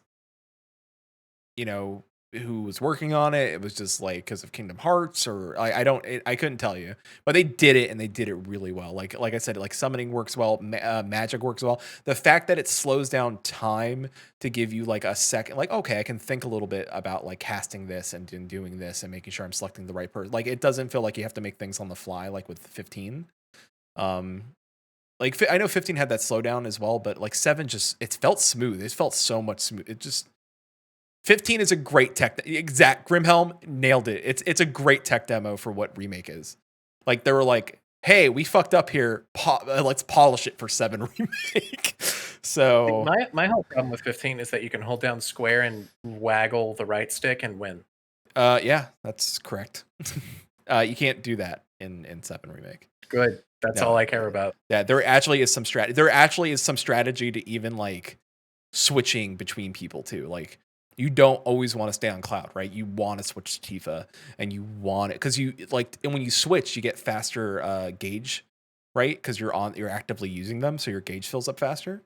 A: who was working on it. It was just like because of Kingdom Hearts, or I couldn't tell you, but they did it and they did it really well. Like I said, like summoning works well, magic works well. The fact that it slows down time to give you like a second, like, okay, I can think a little bit about like casting this and doing this and making sure I'm selecting the right person. Like it doesn't feel like you have to make things on the fly, like with 15. Like I know 15 had that slowdown as well, but like 7 it felt smooth. It felt so much smooth. 15 is a great tech. Grimhelm nailed it. It's a great tech demo for what Remake is. Like they were like, hey, we fucked up here. Let's polish it for 7 Remake. So
D: my whole problem with 15 is that you can hold down square and waggle the right stick and win.
A: Yeah, that's correct. You can't do that in 7 Remake.
D: Good. That's all I care about.
A: Yeah, there actually is some strategy. There actually is some strategy to even like switching between people too. Like you don't always want to stay on Cloud, right? You want to switch to Tifa, and you want it because you like, and when you switch, you get faster gauge, right? Because you're actively using them, so your gauge fills up faster.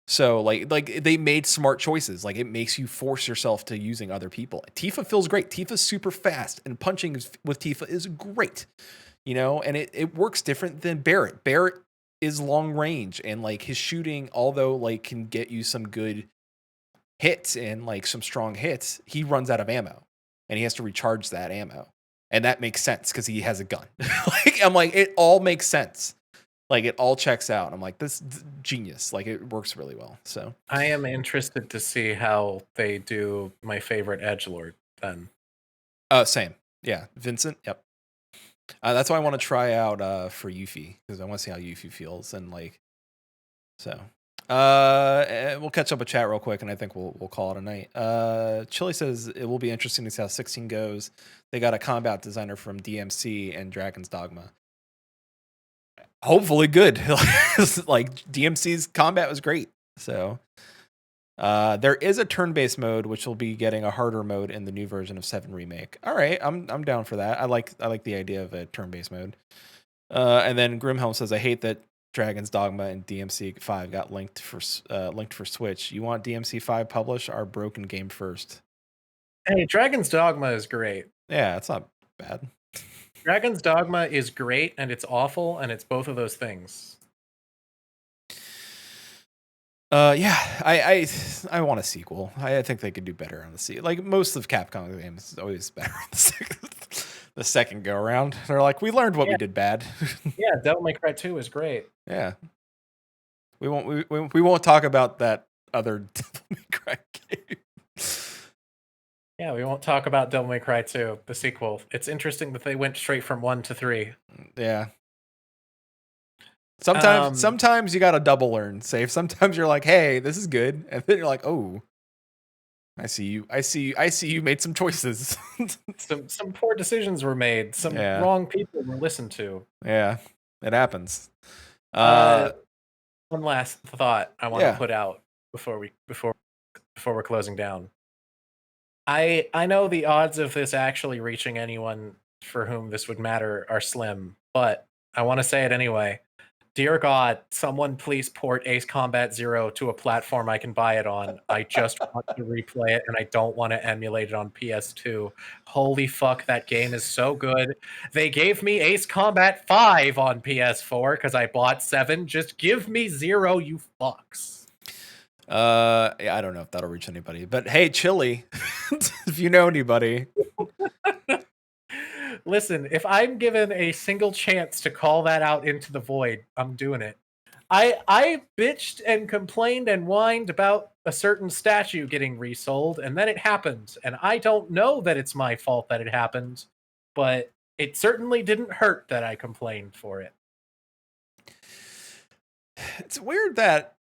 A: So like they made smart choices. Like it makes you force yourself to using other people. Tifa feels great. Tifa's super fast, and punching with Tifa is great, and it works different than Barrett. Barrett is long range, and like his shooting, although like can get you some good hits and like some strong hits, he runs out of ammo and he has to recharge that ammo, and that makes sense because he has a gun. I'm like, it all makes sense. Like it all checks out. I'm like, this genius. Like it works really well. So
D: I am interested to see how they do my favorite edgelord, then.
A: Same. Yeah, Vincent. Yep. That's why I want to try out for Yuffie, because I want to see how Yuffie feels, and like, so. We'll catch up with chat real quick, and I think we'll call it a night. Chili says it will be interesting to see how 16 goes. They got a combat designer from DMC and Dragon's Dogma. Hopefully good. Like DMC's combat was great. So there is a turn-based mode, which will be getting a harder mode in the new version of 7 Remake. All right, I'm down for that. I like the idea of a turn-based mode. And then Grimhelm says, I hate that Dragon's Dogma and DMC 5 got linked for Switch. You want DMC 5 publish our broken game first?
D: Hey, Dragon's Dogma is great.
A: Yeah, it's not bad.
D: Dragon's Dogma is great, and it's awful, and it's both of those things.
A: Yeah, I want a sequel. I think they could do better on the sequel. Like most of Capcom games, is always better on the second go around. They're like, we learned what we did bad.
D: Yeah, Devil May Cry 2 is great.
A: Yeah, we won't talk about that other Devil May Cry game.
D: Yeah, we won't talk about Devil May Cry 2, the sequel. It's interesting that they went straight from 1 to 3.
A: Yeah. Sometimes you gotta double learn, Safe. Sometimes you're like, hey, this is good, and then you're like, oh, I see you made some choices.
D: some poor decisions were made. Some wrong people were listened to.
A: Yeah, it happens.
D: One last thought I want to put out before we're closing down. I know the odds of this actually reaching anyone for whom this would matter are slim, but I want to say it anyway. Dear God, someone please port Ace Combat Zero to a platform I can buy it on. I just want to replay it, and I don't want to emulate it on PS2. Holy fuck, that game is so good. They gave me Ace Combat 5 on PS4 because I bought 7. Just give me 0, you fucks.
A: Yeah, I don't know if that'll reach anybody, but hey, Chili, if you know anybody.
D: Listen, if I'm given a single chance to call that out into the void, I'm doing it. I bitched and complained and whined about a certain statue getting resold, and then it happened. And I don't know that it's my fault that it happened, but it certainly didn't hurt that I complained for it.
A: It's weird that...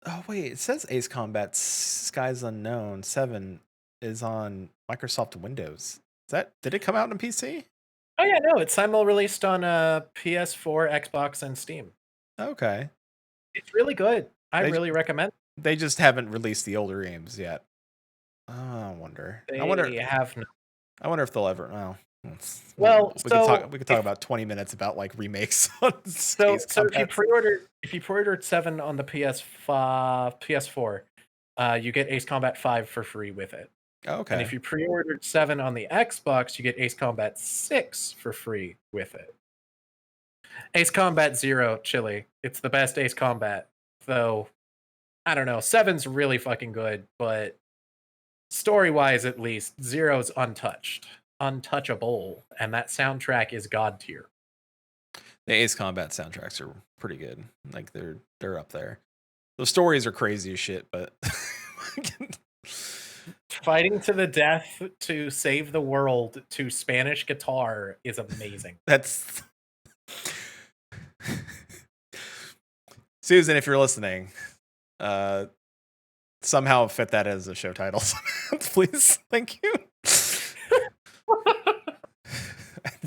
A: Oh, wait, it says Ace Combat Skies Unknown 7 is on Microsoft Windows. Did it come out on PC?
D: Oh yeah, no, it's simul-released on PS4, Xbox, and Steam.
A: Okay.
D: It's really good. I really recommend it.
A: They just haven't released the older games yet. I wonder.
D: They
A: I wonder if they'll ever...
D: Well,
A: we could talk about 20 minutes about like remakes on
D: so if you pre-ordered 7 on the PS4, you get Ace Combat 5 for free with it.
A: Okay.
D: And if you pre-ordered 7 on the Xbox, you get Ace Combat 6 for free with it. Ace Combat 0, Chili. It's the best Ace Combat. Though, I don't know, 7's really fucking good, but story-wise at least, 0's untouchable, and that soundtrack is god tier.
A: The Ace Combat soundtracks are pretty good. Like they're up there. The stories are crazy as shit, but
D: fighting to the death to save the world to Spanish guitar is amazing.
A: That's Susan, if you're listening, somehow fit that as a show title, please. Thank you.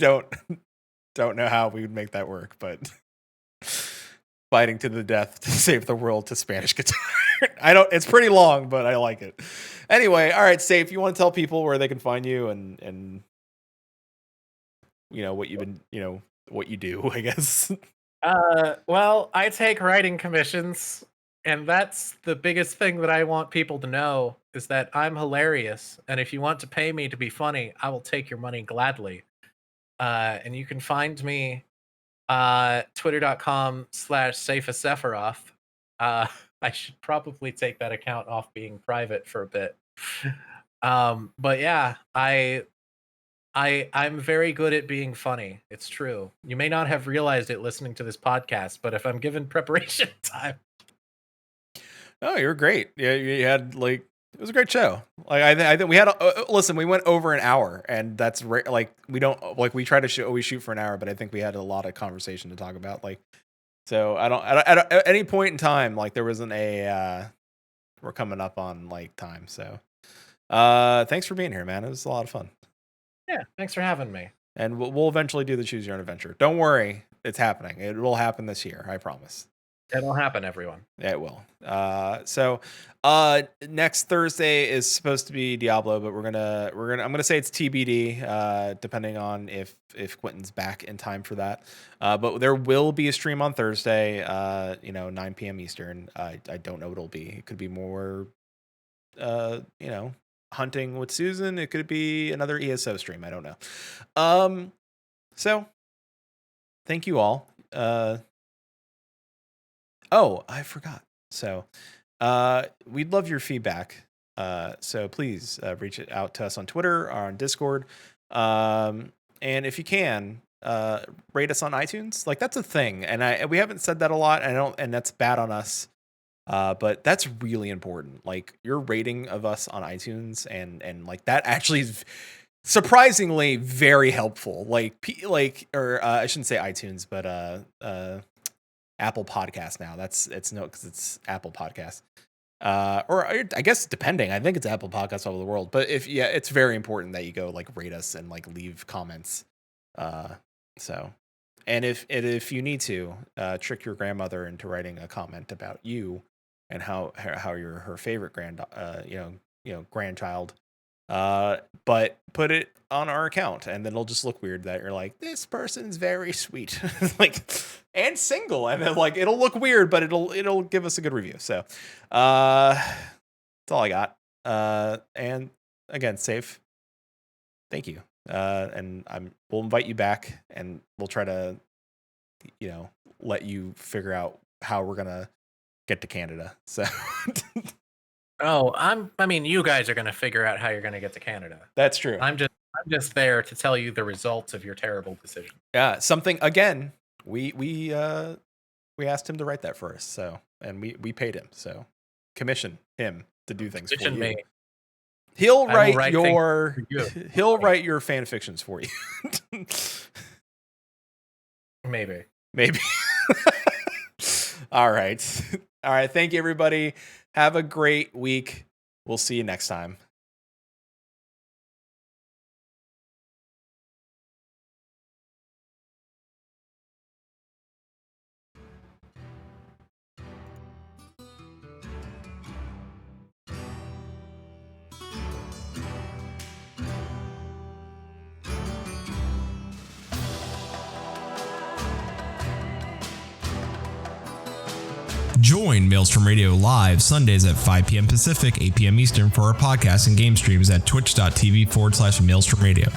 A: I don't know how we would make that work, but fighting to the death to save the world to Spanish guitar. It's pretty long, but I like it. Anyway, all right, Safe, you want to tell people where they can find you and you know what you've been, what you do, I guess.
D: Well, I take writing commissions, and that's the biggest thing that I want people to know is that I'm hilarious, and if you want to pay me to be funny, I will take your money gladly. And you can find me twitter.com/Saferoth. I should probably take that account off being private for a bit. But yeah, I'm very good at being funny. It's true. You may not have realized it listening to this podcast, but if I'm given preparation time.
A: Oh, you're great. Yeah, you had like was a great show. Like I think we had listen, we went over an hour, and that's like we don't like we try to always shoot for an hour, but I think we had a lot of conversation to talk about. Like, so I don't at any point in time like there wasn't a we're coming up on like time. So thanks for being here, man. It was a lot of fun.
D: Yeah, thanks for having me.
A: And we'll eventually do the Choose Your Own Adventure. Don't worry, it's happening. It will happen this year, I promise.
D: It'll happen, everyone.
A: Yeah, it will. So next Thursday is supposed to be Diablo, but I'm gonna say it's TBD, depending on if Quentin's back in time for that. But there will be a stream on Thursday, 9 p.m. Eastern. I don't know what it'll be. It could be more, hunting with Susan. It could be another ESO stream. I don't know. So thank you all. Oh, I forgot. So, we'd love your feedback. So please reach out to us on Twitter or on Discord. And if you can, rate us on iTunes. Like that's a thing, and we haven't said that a lot. And that's bad on us. But that's really important. Like your rating of us on iTunes and like that actually is surprisingly very helpful. Like I shouldn't say iTunes, but Apple Podcast now. Because it's Apple Podcast. Or I guess depending. I think it's Apple Podcasts all over the world. But it's very important that you go like rate us and like leave comments. So, and if you need to trick your grandmother into writing a comment about you and how you're her favorite grandchild, but put it on our account, and then it'll just look weird that you're like, this person's very sweet, like, and single, and then like it'll look weird, but it'll give us a good review. So, that's all I got. And again, safe. Thank you. And we'll invite you back, and we'll try to, let you figure out how we're gonna get to Canada. So.
D: You guys are gonna figure out how you're gonna get to Canada.
A: That's true.
D: I'm just there to tell you the results of your terrible decision.
A: Yeah, something again. We asked him to write that for us, so and we paid him, so commission him to do things for you. Me. He'll write your fan fictions for you.
D: Maybe.
A: All right. Thank you, everybody. Have a great week. We'll see you next time.
E: Join Maelstrom Radio live Sundays at 5 p.m. Pacific, 8 p.m. Eastern for our podcast and game streams at twitch.tv/Maelstrom Radio.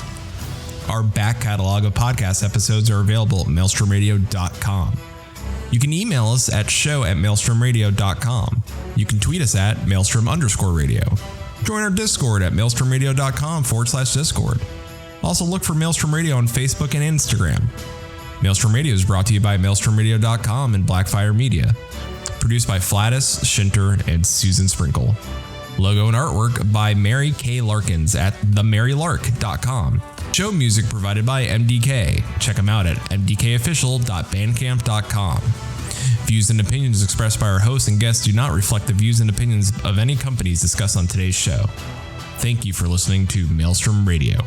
E: Our back catalog of podcast episodes are available at maelstromradio.com. You can email us at show@maelstromradio.com. You can tweet us at maelstrom_radio. Join our Discord at maelstromradio.com/Discord. Also look for Maelstrom Radio on Facebook and Instagram. Maelstrom Radio is brought to you by maelstromradio.com and Blackfire Media. Produced by Flatus, Shinter, and Susan Sprinkle. Logo and artwork by Mary K. Larkins at themarylark.com. Show music provided by MDK. Check them out at mdkofficial.bandcamp.com. Views and opinions expressed by our hosts and guests do not reflect the views and opinions of any companies discussed on today's show. Thank you for listening to Maelstrom Radio.